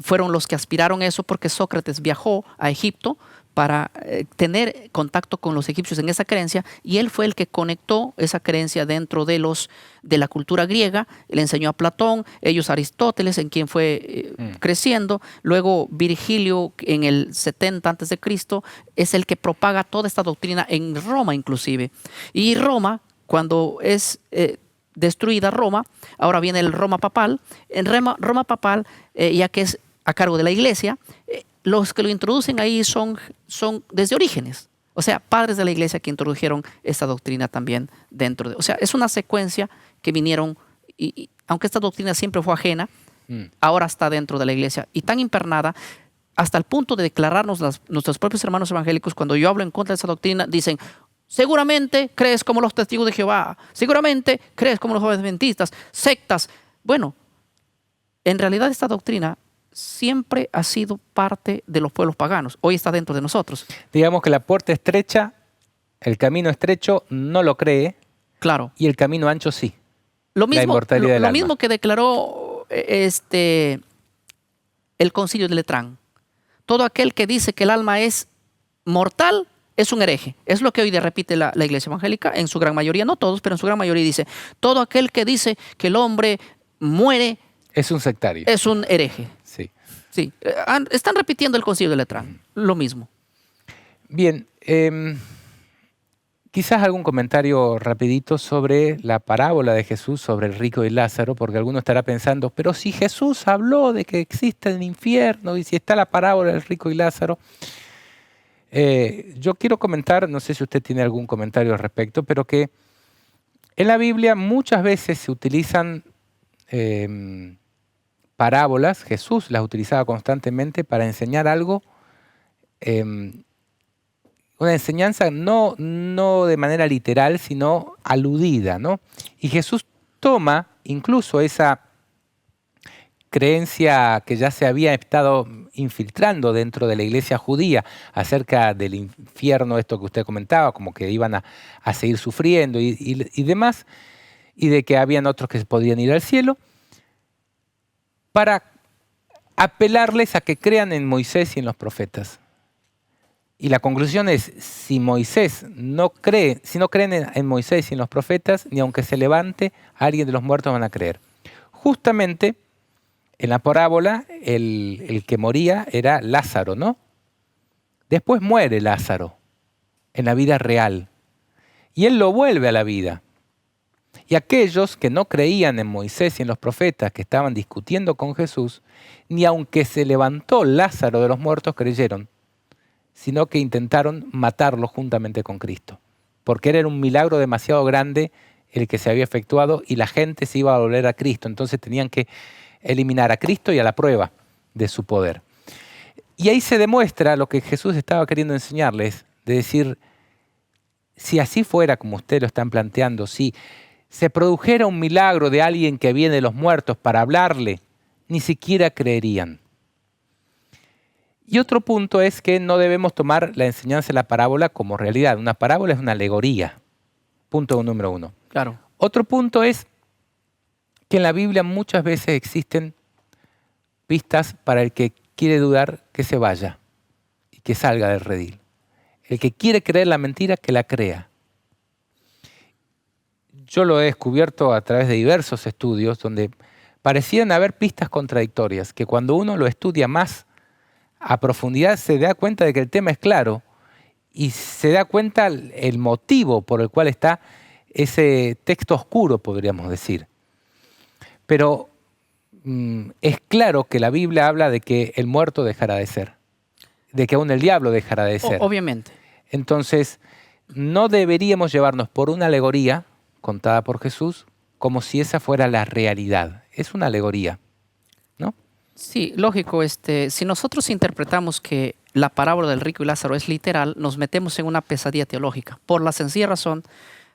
S2: fueron los que aspiraron a eso, porque Sócrates viajó a Egipto para tener contacto con los egipcios en esa creencia, y él fue el que conectó esa creencia dentro de la cultura griega. Le enseñó a Platón, ellos a Aristóteles, en quien fue creciendo. Luego Virgilio, en el 70 antes de Cristo, es el que propaga toda esta doctrina en Roma inclusive. Y Roma, cuando es destruida Roma, ahora viene el Roma papal. En Roma papal, ya que es a cargo de la iglesia, los que lo introducen ahí son desde orígenes. O sea, padres de la iglesia que introdujeron esta doctrina también dentro de... O sea, es una secuencia que vinieron, y aunque esta doctrina siempre fue ajena, ahora está dentro de la iglesia y tan impernada hasta el punto de declararnos nuestros propios hermanos evangélicos, cuando yo hablo en contra de esa doctrina, dicen: seguramente crees como los testigos de Jehová, seguramente crees como los adventistas, sectas. Bueno, en realidad esta doctrina siempre ha sido parte de los pueblos paganos. Hoy está dentro de nosotros.
S1: Digamos que la puerta estrecha, el camino estrecho no lo cree.
S2: Claro.
S1: Y el camino ancho sí.
S2: Lo mismo,
S1: la inmortalidad del
S2: lo
S1: alma.
S2: mismo que declaró el concilio de Letrán. Todo aquel que dice que el alma es mortal es un hereje. Es lo que hoy repite la iglesia evangélica en su gran mayoría, no todos, pero en su gran mayoría dice: todo aquel que dice que el hombre muere
S1: es un sectario.
S2: Es un hereje.
S1: Sí.
S2: Sí. Están repitiendo el concilio de Letrán. Lo mismo.
S1: Bien. Quizás algún comentario rapidito sobre la parábola de Jesús sobre el rico y Lázaro, porque alguno estará pensando: pero si Jesús habló de que existe el infierno y si está la parábola del rico y Lázaro. Yo quiero comentar, no sé si usted tiene algún comentario al respecto, pero que en la Biblia muchas veces se utilizan parábolas. Jesús las utilizaba constantemente para enseñar algo, una enseñanza no de manera literal, sino aludida, ¿no? Y Jesús toma incluso esa creencia que ya se había estado infiltrando dentro de la iglesia judía acerca del infierno, esto que usted comentaba, como que iban a seguir sufriendo y demás, y de que habían otros que podían ir al cielo, para apelarles a que crean en Moisés y en los profetas. Y la conclusión es: si no creen en Moisés y en los profetas, ni aunque se levante alguien de los muertos van a creer. Justamente en la parábola, el que moría era Lázaro, ¿no? Después muere Lázaro en la vida real. Y él lo vuelve a la vida. Y aquellos que no creían en Moisés y en los profetas, que estaban discutiendo con Jesús, ni aunque se levantó Lázaro de los muertos creyeron, sino que intentaron matarlo juntamente con Cristo. Porque era un milagro demasiado grande el que se había efectuado y la gente se iba a volver a Cristo. Entonces tenían que eliminar a Cristo y a la prueba de su poder. Y ahí se demuestra lo que Jesús estaba queriendo enseñarles, de decir: si así fuera como ustedes lo están planteando, si se produjera un milagro de alguien que viene de los muertos para hablarle, ni siquiera creerían. Y otro punto es que no debemos tomar la enseñanza de la parábola como realidad. Una parábola es una alegoría. Punto número 1.
S2: Claro.
S1: Otro punto es que en la Biblia muchas veces existen pistas para el que quiere dudar, que se vaya y que salga del redil. El que quiere creer la mentira, que la crea. Yo lo he descubierto a través de diversos estudios donde parecían haber pistas contradictorias, que cuando uno lo estudia más a profundidad se da cuenta de que el tema es claro y se da cuenta el motivo por el cual está ese texto oscuro, podríamos decir. Pero es claro que la Biblia habla de que el muerto dejará de ser, de que aún el diablo dejará de ser.
S2: Obviamente.
S1: Entonces, no deberíamos llevarnos por una alegoría contada por Jesús como si esa fuera la realidad. Es una alegoría, ¿no?
S2: Sí, lógico. Si nosotros interpretamos que la parábola del rico y Lázaro es literal, nos metemos en una pesadilla teológica, por la sencilla razón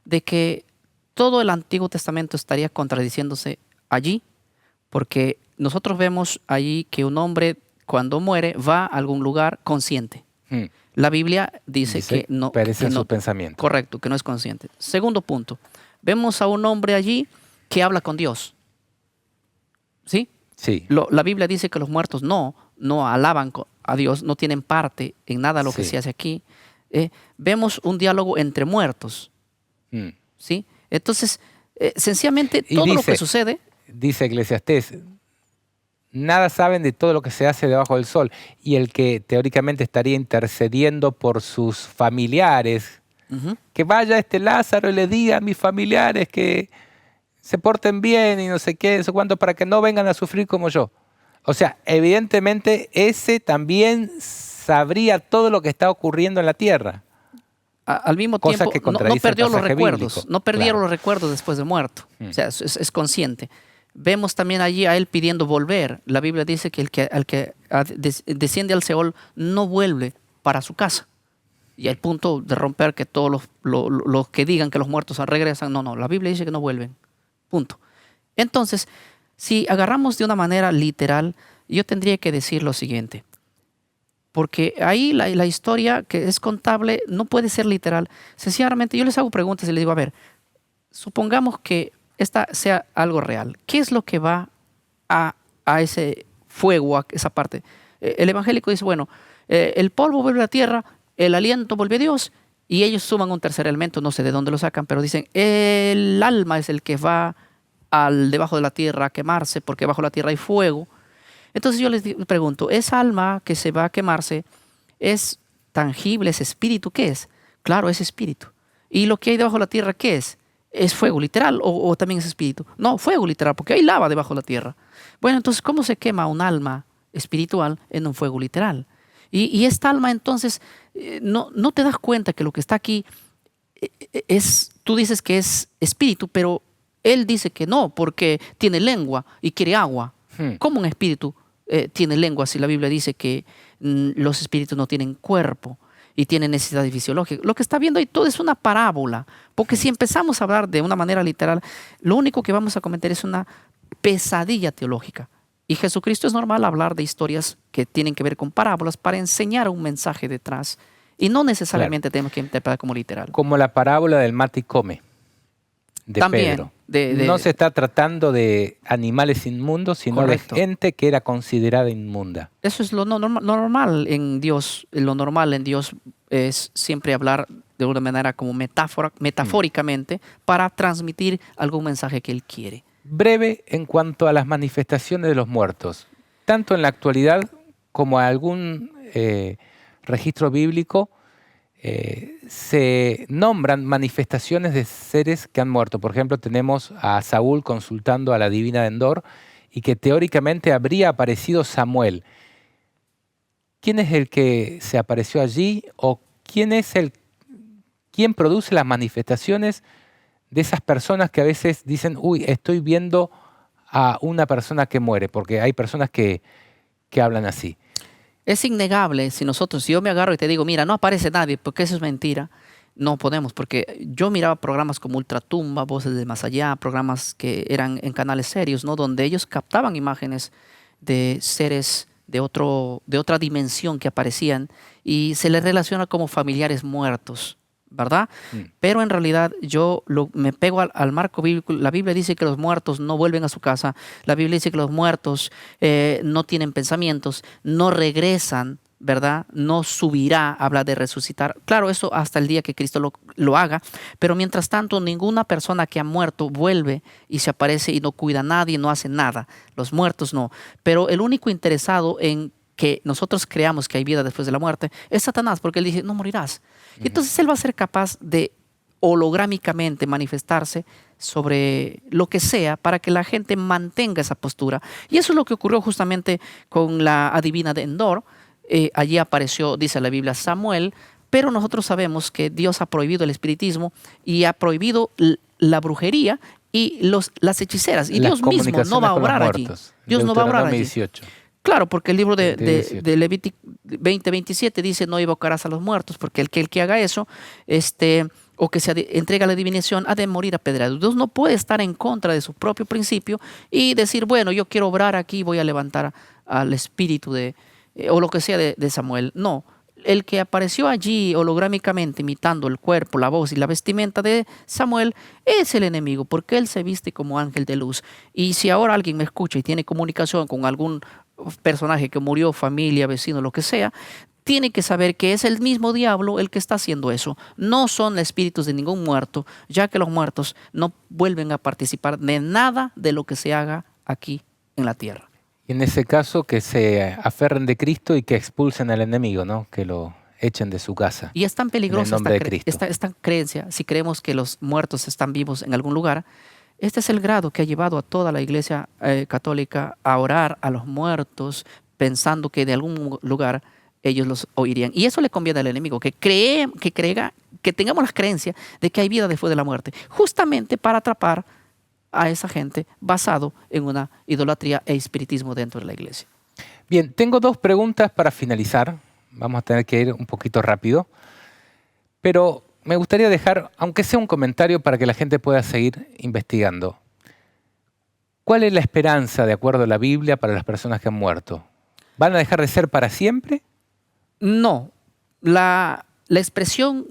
S2: de que todo el Antiguo Testamento estaría contradiciéndose allí, porque nosotros vemos allí que un hombre cuando muere va a algún lugar consciente. La Biblia dice que no.
S1: Perece en
S2: no,
S1: su pensamiento.
S2: Correcto, que no es consciente. Segundo punto, vemos a un hombre allí que habla con Dios. ¿Sí?
S1: Sí,
S2: La Biblia dice que los muertos no alaban a Dios, no tienen parte en nada de lo que
S1: sí.
S2: se hace aquí. Vemos un diálogo entre muertos,
S1: Mm.
S2: ¿sí? Entonces, sencillamente
S1: Y
S2: todo lo que sucede,
S1: dice Eclesiastés, nada saben de todo lo que se hace debajo del sol. Y el que teóricamente estaría intercediendo por sus familiares,
S2: ujú,
S1: que vaya este Lázaro y le diga a mis familiares que se porten bien y no sé qué, no sé cuánto, para que no vengan a sufrir como yo. O sea, evidentemente ese también sabría todo lo que está ocurriendo en la tierra,
S2: al mismo
S1: cosa
S2: tiempo
S1: que
S2: no
S1: contradice el
S2: perdió los
S1: pasaje
S2: recuerdos,
S1: bíblico.
S2: no perdieron
S1: Claro.
S2: los recuerdos después de muerto.
S1: Mm.
S2: O sea, es consciente. Vemos también allí a él pidiendo volver. La Biblia dice que el que desciende al Seol no vuelve para su casa. Y al punto de romper que todos los que digan que los muertos regresan, no, la Biblia dice que no vuelven. Punto. Entonces, si agarramos de una manera literal, yo tendría que decir lo siguiente. Porque ahí la historia que es contable no puede ser literal. Sencillamente yo les hago preguntas y les digo, a ver, supongamos que esta sea algo real. ¿Qué es lo que va a ese fuego, a esa parte? El evangélico dice, bueno, el polvo vuelve a la tierra, el aliento vuelve a Dios, y ellos suman un tercer elemento, no sé de dónde lo sacan, pero dicen, el alma es el que va al debajo de la tierra a quemarse, porque bajo la tierra hay fuego. Entonces yo les pregunto, ¿esa alma que se va a quemarse es tangible, es espíritu? ¿Qué es? Claro, es espíritu. ¿Y lo que hay debajo de la tierra qué es? ¿Es fuego literal o también es espíritu? No, fuego literal, porque hay lava debajo de la tierra. Bueno, entonces, ¿cómo se quema un alma espiritual en un fuego literal? Y esta alma entonces, no te das cuenta que lo que está aquí tú dices que es espíritu, pero él dice que no, porque tiene lengua y quiere agua.
S1: Hmm.
S2: ¿Cómo un espíritu tiene lengua si la Biblia dice que los espíritus no tienen cuerpo y tienen necesidades fisiológicas? Lo que está viendo ahí todo es una parábola, porque si empezamos a hablar de una manera literal, lo único que vamos a cometer es una pesadilla teológica. Y Jesucristo es normal hablar de historias que tienen que ver con parábolas para enseñar un mensaje detrás. Y no necesariamente tenemos que interpretar como literal.
S1: Como la parábola del mata y come de
S2: También,
S1: Pedro. No se está tratando de animales inmundos, sino
S2: correcto.
S1: de gente que era considerada inmunda.
S2: Eso es lo normal en Dios. Lo normal en Dios es siempre hablar de una manera como metafóricamente para transmitir algún mensaje que Él quiere.
S1: Breve en cuanto a las manifestaciones de los muertos. Tanto en la actualidad como algún registro bíblico se nombran manifestaciones de seres que han muerto. Por ejemplo, tenemos a Saúl consultando a la divina de Endor y que teóricamente habría aparecido Samuel. ¿Quién es el que se apareció allí o quién produce las manifestaciones de esas personas que a veces dicen, uy, estoy viendo a una persona que muere? Porque hay personas que hablan así.
S2: Es innegable si yo me agarro y te digo, mira, no aparece nadie, porque eso es mentira. No podemos, porque yo miraba programas como Ultratumba, Voces de Más Allá, programas que eran en canales serios, ¿no? Donde ellos captaban imágenes de seres de otra dimensión que aparecían y se les relaciona como familiares muertos, ¿verdad? Pero en realidad yo me pego al marco bíblico. La Biblia dice que los muertos no vuelven a su casa. La Biblia dice que los muertos no tienen pensamientos, no regresan, ¿verdad? No subirá, habla de resucitar. Claro, eso hasta el día que Cristo lo haga, pero mientras tanto ninguna persona que ha muerto vuelve y se aparece y no cuida a nadie, no hace nada. Los muertos no. Pero el único interesado en que nosotros creamos que hay vida después de la muerte es Satanás, porque él dice, no morirás. Y entonces él va a ser capaz de holográmicamente manifestarse sobre lo que sea para que la gente mantenga esa postura. Y eso es lo que ocurrió justamente con la adivina de Endor. Allí apareció, dice la Biblia, Samuel, pero nosotros sabemos que Dios ha prohibido el espiritismo y ha prohibido la brujería y las hechiceras. Y Dios mismo no va a obrar allí. Dios no va a obrar allí.
S1: 18.
S2: Claro, porque el libro de
S1: 17.
S2: Levítico 20:27 dice no evocarás a los muertos, porque el que haga eso, o que se entrega a la adivinación, ha de morir apedreado. Dios no puede estar en contra de su propio principio y decir, bueno, yo quiero obrar aquí, voy a levantar al espíritu o lo que sea de Samuel. No, el que apareció allí holográmicamente imitando el cuerpo, la voz y la vestimenta de Samuel es el enemigo, porque él se viste como ángel de luz. Y si ahora alguien me escucha y tiene comunicación con algún personaje que murió, familia, vecino, lo que sea, tiene que saber que es el mismo diablo el que está haciendo eso. No son espíritus de ningún muerto, ya que los muertos no vuelven a participar de nada de lo que se haga aquí en la tierra.
S1: Y en ese caso que se aferren de Cristo y que expulsen al enemigo, ¿no? Que lo echen de su casa.
S2: Y es tan peligrosa
S1: nombre de Cristo.
S2: esta creencia, si creemos que los muertos están vivos en algún lugar. Este es el grado que ha llevado a toda la iglesia católica a orar a los muertos, pensando que de algún lugar ellos los oirían. Y eso le conviene al enemigo, que tengamos la creencia de que hay vida después de la muerte, justamente para atrapar a esa gente basado en una idolatría e espiritismo dentro de la iglesia.
S1: Bien, tengo 2 preguntas para finalizar. Vamos a tener que ir un poquito rápido. Pero me gustaría dejar, aunque sea un comentario, para que la gente pueda seguir investigando. ¿Cuál es la esperanza, de acuerdo a la Biblia, para las personas que han muerto? ¿Van a dejar de ser para siempre?
S2: No, la expresión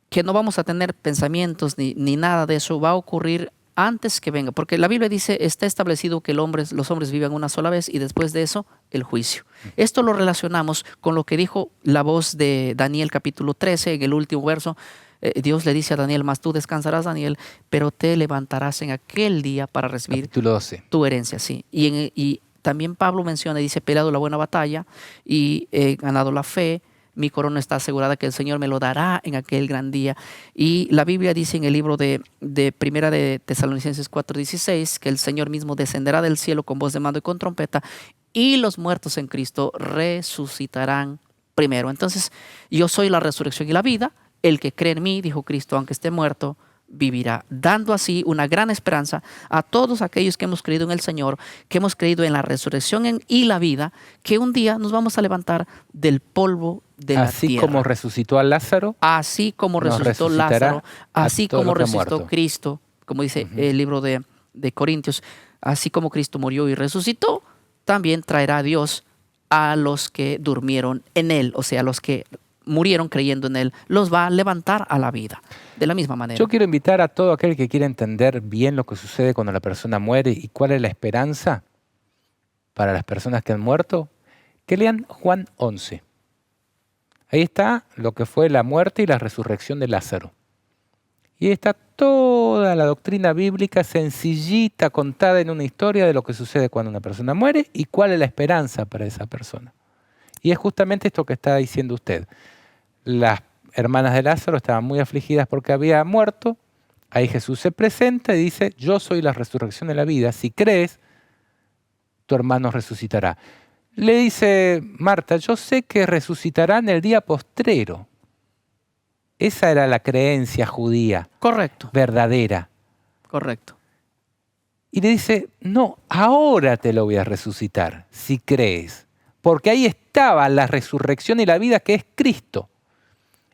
S2: que no vamos a tener pensamientos ni nada de eso va a ocurrir antes que venga, porque la Biblia dice, está establecido que los hombres viven una sola vez y después de eso el juicio. Esto lo relacionamos con lo que dijo la voz de Daniel capítulo 13, en el último verso. Dios le dice a Daniel, mas tú descansarás, Daniel, pero te levantarás en aquel día para recibir
S1: Capítulo 12.
S2: tu herencia. Sí. Y también Pablo menciona, dice, he peleado la buena batalla y he ganado la fe. Mi corona está asegurada que el Señor me lo dará en aquel gran día. Y la Biblia dice en el libro de Primera de Tesalonicenses 4:16 que el Señor mismo descenderá del cielo con voz de mando y con trompeta y los muertos en Cristo resucitarán primero. Entonces, yo soy la resurrección y la vida. El que cree en mí, dijo Cristo, aunque esté muerto, vivirá, dando así una gran esperanza a todos aquellos que hemos creído en el Señor, que hemos creído en la resurrección y la vida, que un día nos vamos a levantar del polvo de la tierra.
S1: Así como resucitó a Lázaro,
S2: así como resucitó Lázaro, así como resucitó Cristo, como dice el libro de Corintios, así como Cristo murió y resucitó, también traerá a Dios a los que durmieron en Él, o sea, a los que murieron creyendo en Él, los va a levantar a la vida, de la misma manera.
S1: Yo quiero invitar a todo aquel que quiera entender bien lo que sucede cuando la persona muere y cuál es la esperanza para las personas que han muerto, que lean Juan 11. Ahí está lo que fue la muerte y la resurrección de Lázaro. Y ahí está toda la doctrina bíblica sencillita, contada en una historia de lo que sucede cuando una persona muere y cuál es la esperanza para esa persona. Y es justamente esto que está diciendo usted. Las hermanas de Lázaro estaban muy afligidas porque había muerto. Ahí Jesús se presenta y dice, yo soy la resurrección de la vida. Si crees, tu hermano resucitará. Le dice Marta, yo sé que resucitará en el día postrero. Esa era la creencia judía.
S2: Correcto.
S1: Verdadera.
S2: Correcto.
S1: Y le dice, no, ahora te lo voy a resucitar, si crees. Porque ahí estaba la resurrección y la vida que es Cristo.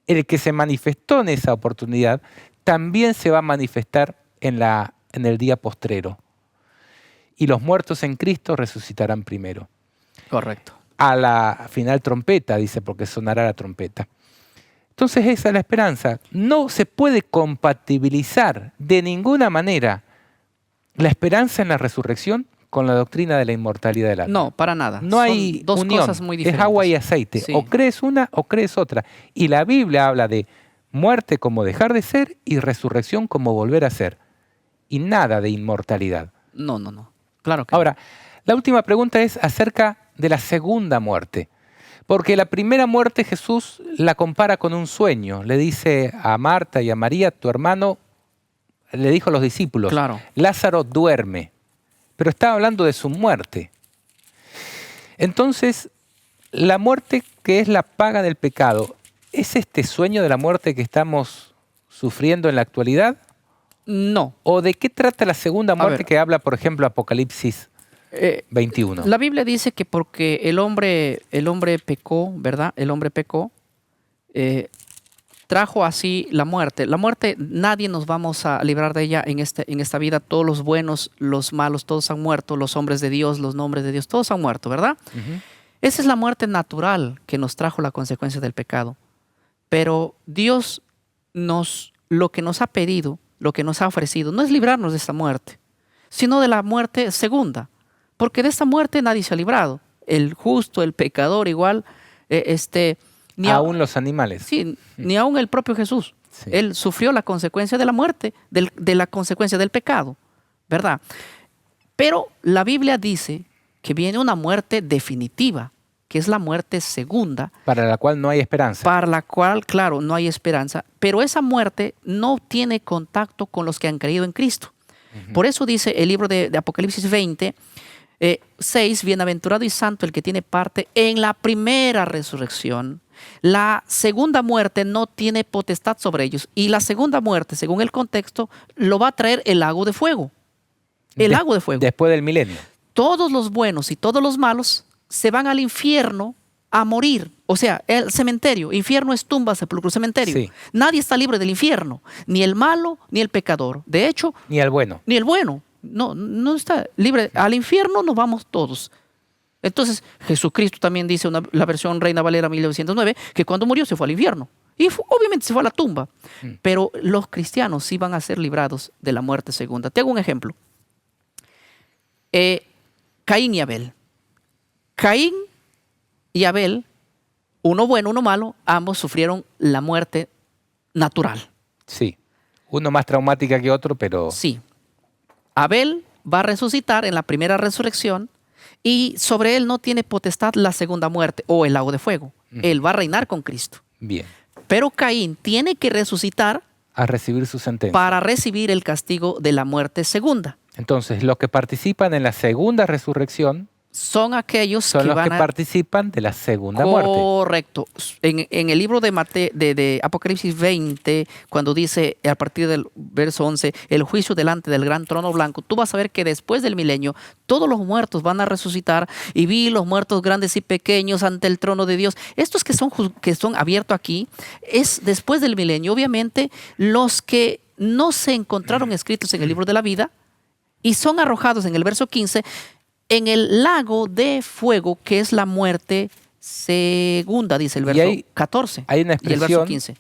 S1: El que se manifestó en esa oportunidad también se va a manifestar en el día postrero. Y los muertos en Cristo resucitarán primero.
S2: Correcto.
S1: A la final trompeta, dice, porque sonará la trompeta. Entonces esa es la esperanza. No se puede compatibilizar de ninguna manera la esperanza en la resurrección con la doctrina de la inmortalidad del alma.
S2: No, para nada.
S1: No hay
S2: dos
S1: unión,
S2: cosas muy diferentes.
S1: Es agua y aceite.
S2: Sí.
S1: O crees una o crees otra. Y la Biblia habla de muerte como dejar de ser y resurrección como volver a ser. Y nada de inmortalidad.
S2: No. Claro que
S1: Ahora, la última pregunta es acerca de la segunda muerte. Porque la primera muerte Jesús la compara con un sueño. Le dice a Marta y a María, tu hermano, le dijo a los discípulos,
S2: Claro.
S1: Lázaro duerme. Pero estaba hablando de su muerte. Entonces, la muerte que es la paga del pecado, ¿es este sueño de la muerte que estamos sufriendo en la actualidad?
S2: No.
S1: ¿O de qué trata la segunda muerte
S2: ver.
S1: que habla, por ejemplo, Apocalipsis 21?
S2: La Biblia dice que porque el hombre pecó, ¿verdad? El hombre pecó, trajo así la muerte. La muerte, nadie nos vamos a librar de ella en esta vida. Todos los buenos, los malos, todos han muerto. Los hombres de Dios, los nombres de Dios, todos han muerto, ¿verdad?
S1: Uh-huh.
S2: Esa es la muerte natural que nos trajo la consecuencia del pecado. Pero Dios lo que nos ha pedido, lo que nos ha ofrecido, no es librarnos de esta muerte, sino de la muerte segunda. Porque de esta muerte nadie se ha librado. El justo, el pecador, igual,
S1: Aún los animales.
S2: sí, ni aún el propio Jesús.
S1: Sí.
S2: Él sufrió la consecuencia de la muerte, de la consecuencia del pecado, ¿verdad? Pero la Biblia dice que viene una muerte definitiva, que es la muerte segunda,
S1: Para la cual no hay esperanza.
S2: para la cual, claro, no hay esperanza, pero esa muerte no tiene contacto con los que han creído en Cristo. Por eso dice el libro de Apocalipsis 20, 6, bienaventurado y santo el que tiene parte en la primera resurrección. La segunda muerte no tiene potestad sobre ellos. Y la segunda muerte, según el contexto, lo va a traer el lago de fuego. El lago de fuego.
S1: Después del milenio.
S2: Todos los buenos y todos los malos se van al infierno a morir. O sea, el cementerio. Infierno es tumba, sepulcro, cementerio.
S1: Sí.
S2: Nadie está libre del infierno. Ni el malo, ni el pecador. De hecho,
S1: Ni al bueno.
S2: ni el bueno. No está libre. Al infierno nos vamos todos. Entonces, Jesucristo también dice, la versión Reina Valera 1909, que cuando murió se fue al infierno. Y obviamente se fue a la tumba. Pero los cristianos sí van a ser librados de la muerte segunda. Te hago un ejemplo. Caín y Abel. Caín y Abel, uno bueno, uno malo, ambos sufrieron la muerte natural.
S1: Sí. Uno más traumática que otro, pero...
S2: Sí. Abel va a resucitar en la primera resurrección y sobre él no tiene potestad la segunda muerte o el lago de fuego. Él va a reinar con Cristo.
S1: Bien.
S2: Pero Caín tiene que resucitar
S1: A recibir su sentencia.
S2: para recibir el castigo de la muerte segunda.
S1: Entonces, los que participan en la segunda resurrección
S2: Son aquellos
S1: son
S2: que
S1: los
S2: van
S1: que
S2: a...
S1: participan de la segunda muerte.
S2: Correcto. En el libro de Apocalipsis 20, cuando dice a partir del verso 11, el juicio delante del gran trono blanco, tú vas a ver que después del milenio todos los muertos van a resucitar y vi los muertos grandes y pequeños ante el trono de Dios. Estos que son abiertos aquí es después del milenio. Obviamente los que no se encontraron escritos en el libro de la vida y son arrojados en el verso 15 en el lago de fuego, que es la muerte segunda, dice el verso 14.
S1: Hay una
S2: y el verso
S1: expresión,
S2: 15.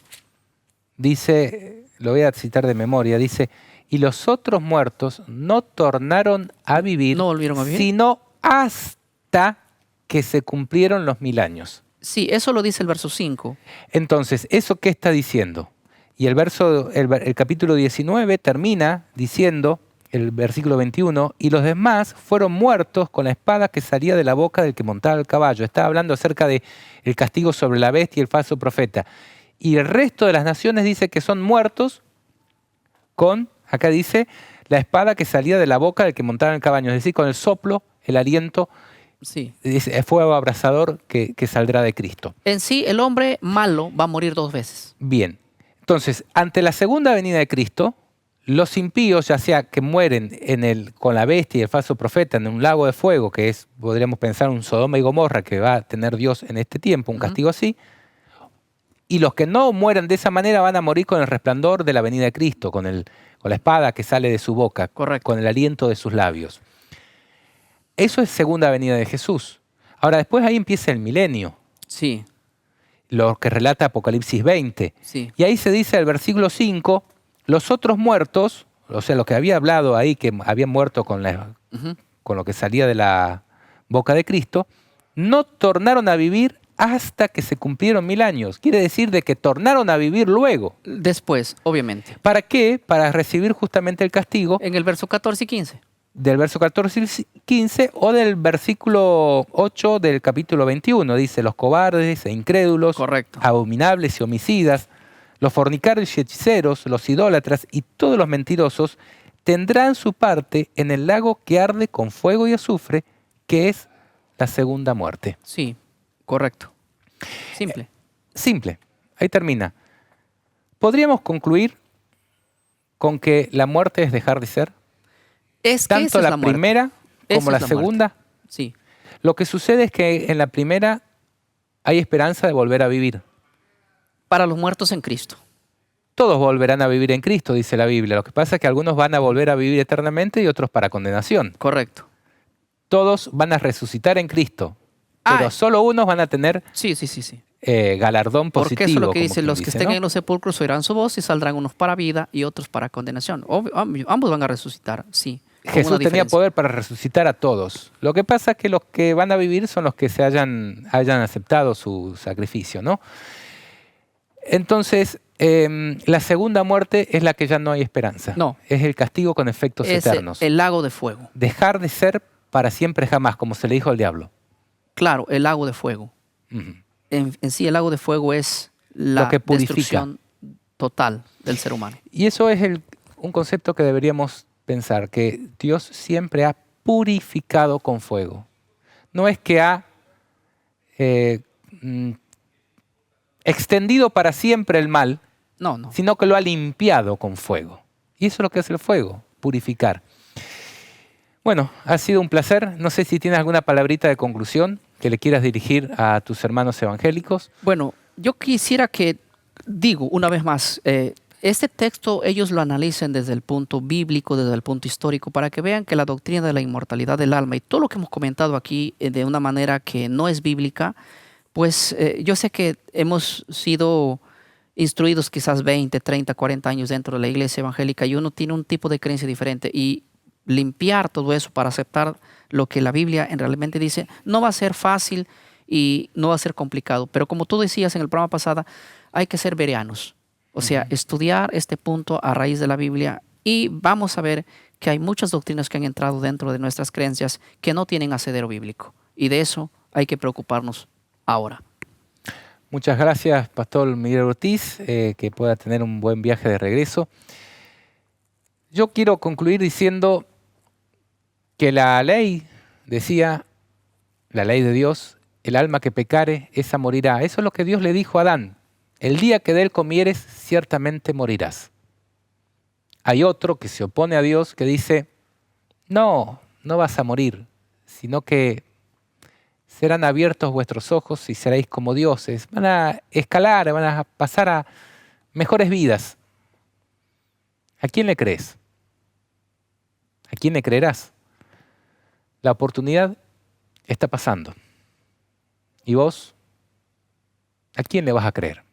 S1: dice, lo voy a citar de memoria, dice, y los otros muertos no tornaron a vivir,
S2: No volvieron a vivir.
S1: sino hasta que se cumplieron los 1000 años.
S2: Sí, eso lo dice el verso 5.
S1: Entonces, ¿eso qué está diciendo? Y el capítulo 19 termina diciendo, el versículo 21, y los demás fueron muertos con la espada que salía de la boca del que montaba el caballo. Está hablando acerca del castigo sobre la bestia y el falso profeta. Y el resto de las naciones dice que son muertos con, acá dice, la espada que salía de la boca del que montaba el caballo. Es decir, con el soplo, el aliento,
S2: Sí.
S1: el fuego abrasador que saldrá de Cristo.
S2: En sí, el hombre malo va a morir 2 veces.
S1: Bien. Entonces, ante la segunda venida de Cristo, los impíos, ya sea que mueren con la bestia y el falso profeta en un lago de fuego, que es, podríamos pensar, un Sodoma y Gomorra que va a tener Dios en este tiempo, un castigo así, y los que no mueren de esa manera van a morir con el resplandor de la venida de Cristo, con la espada que sale de su boca,
S2: Correcto.
S1: con el aliento de sus labios. Eso es segunda venida de Jesús. Ahora, después ahí empieza el milenio,
S2: Sí,
S1: lo que relata Apocalipsis 20.
S2: sí.
S1: Y ahí se dice el versículo 5, los otros muertos, o sea, los que había hablado ahí, que habían muerto con lo que salía de la boca de Cristo, no tornaron a vivir hasta que se cumplieron 1000 años. Quiere decir de que tornaron a vivir luego.
S2: Después, obviamente.
S1: ¿Para qué? Para recibir justamente el castigo
S2: En el verso 14 y 15.
S1: del verso 14 y 15 o del versículo 8 del capítulo 21. Dice, los cobardes e incrédulos,
S2: Correcto.
S1: abominables y homicidas, los fornicarios y hechiceros, los idólatras y todos los mentirosos tendrán su parte en el lago que arde con fuego y azufre, que es la segunda muerte.
S2: Sí, correcto. Simple.
S1: Simple, ahí termina. ¿Podríamos concluir con que la muerte es dejar de ser?
S2: Es que esa
S1: Tanto
S2: es
S1: la
S2: muerte.
S1: primera
S2: Esa
S1: como
S2: es
S1: la
S2: la muerte.
S1: segunda.
S2: Sí.
S1: Lo que sucede es que en la primera hay esperanza de volver a vivir.
S2: Para los muertos en Cristo.
S1: Todos volverán a vivir en Cristo, dice la Biblia. Lo que pasa es que algunos van a volver a vivir eternamente y otros para condenación.
S2: Correcto.
S1: Todos van a resucitar en Cristo. pero
S2: Ah,
S1: solo unos van a tener
S2: sí, sí, sí, sí.
S1: galardón
S2: Porque
S1: positivo.
S2: eso es lo que
S1: como
S2: dice,
S1: quien
S2: los que
S1: dice,
S2: estén
S1: ¿no?
S2: en los sepulcros oirán su voz y saldrán unos para vida y otros para condenación. Ambos van a resucitar, sí, con una
S1: Jesús tenía
S2: diferencia.
S1: poder para resucitar a todos. Lo que pasa es que los que van a vivir son los que hayan aceptado su sacrificio, ¿no? Entonces, la segunda muerte es la que ya no hay esperanza.
S2: No,
S1: Es el castigo con efectos
S2: es
S1: eternos.
S2: el lago de fuego.
S1: Dejar de ser para siempre jamás, como se le dijo al diablo.
S2: Claro, el lago de fuego.
S1: Ujú.
S2: En sí, el lago de fuego es
S1: Lo
S2: la
S1: que purifica.
S2: destrucción total del ser humano.
S1: Y eso es un concepto que deberíamos pensar, que Dios siempre ha purificado con fuego. No es que ha eh, mm, extendido para siempre el mal,
S2: No, no.
S1: sino que lo ha limpiado con fuego. Y eso es lo que hace el fuego, purificar. Bueno, ha sido un placer. No sé si tienes alguna palabrita de conclusión que le quieras dirigir a tus hermanos evangélicos.
S2: Bueno, yo quisiera que, digo una vez más, este texto ellos lo analicen desde el punto bíblico, desde el punto histórico, para que vean que la doctrina de la inmortalidad del alma y todo lo que hemos comentado aquí de una manera que no es bíblica, pues yo sé que hemos sido instruidos quizás 20, 30, 40 años dentro de la iglesia evangélica y uno tiene un tipo de creencia diferente y limpiar todo eso para aceptar lo que la Biblia realmente dice no va a ser fácil y no va a ser complicado, pero como tú decías en el programa pasado, hay que ser bereanos, o sea, estudiar este punto a raíz de la Biblia y vamos a ver que hay muchas doctrinas que han entrado dentro de nuestras creencias que no tienen asidero bíblico y de eso hay que preocuparnos ahora.
S1: Muchas gracias, Pastor Miguel Ortiz, que pueda tener un buen viaje de regreso. Yo quiero concluir diciendo que la ley decía, la ley de Dios, el alma que pecare, esa morirá. Eso es lo que Dios le dijo a Adán. El día que de él comieres, ciertamente morirás. Hay otro que se opone a Dios que dice, no, no vas a morir, sino que serán abiertos vuestros ojos y seréis como dioses. Van a escalar, van a pasar a mejores vidas. ¿A quién le crees? ¿A quién le creerás? La oportunidad está pasando. ¿Y vos? ¿A quién le vas a creer?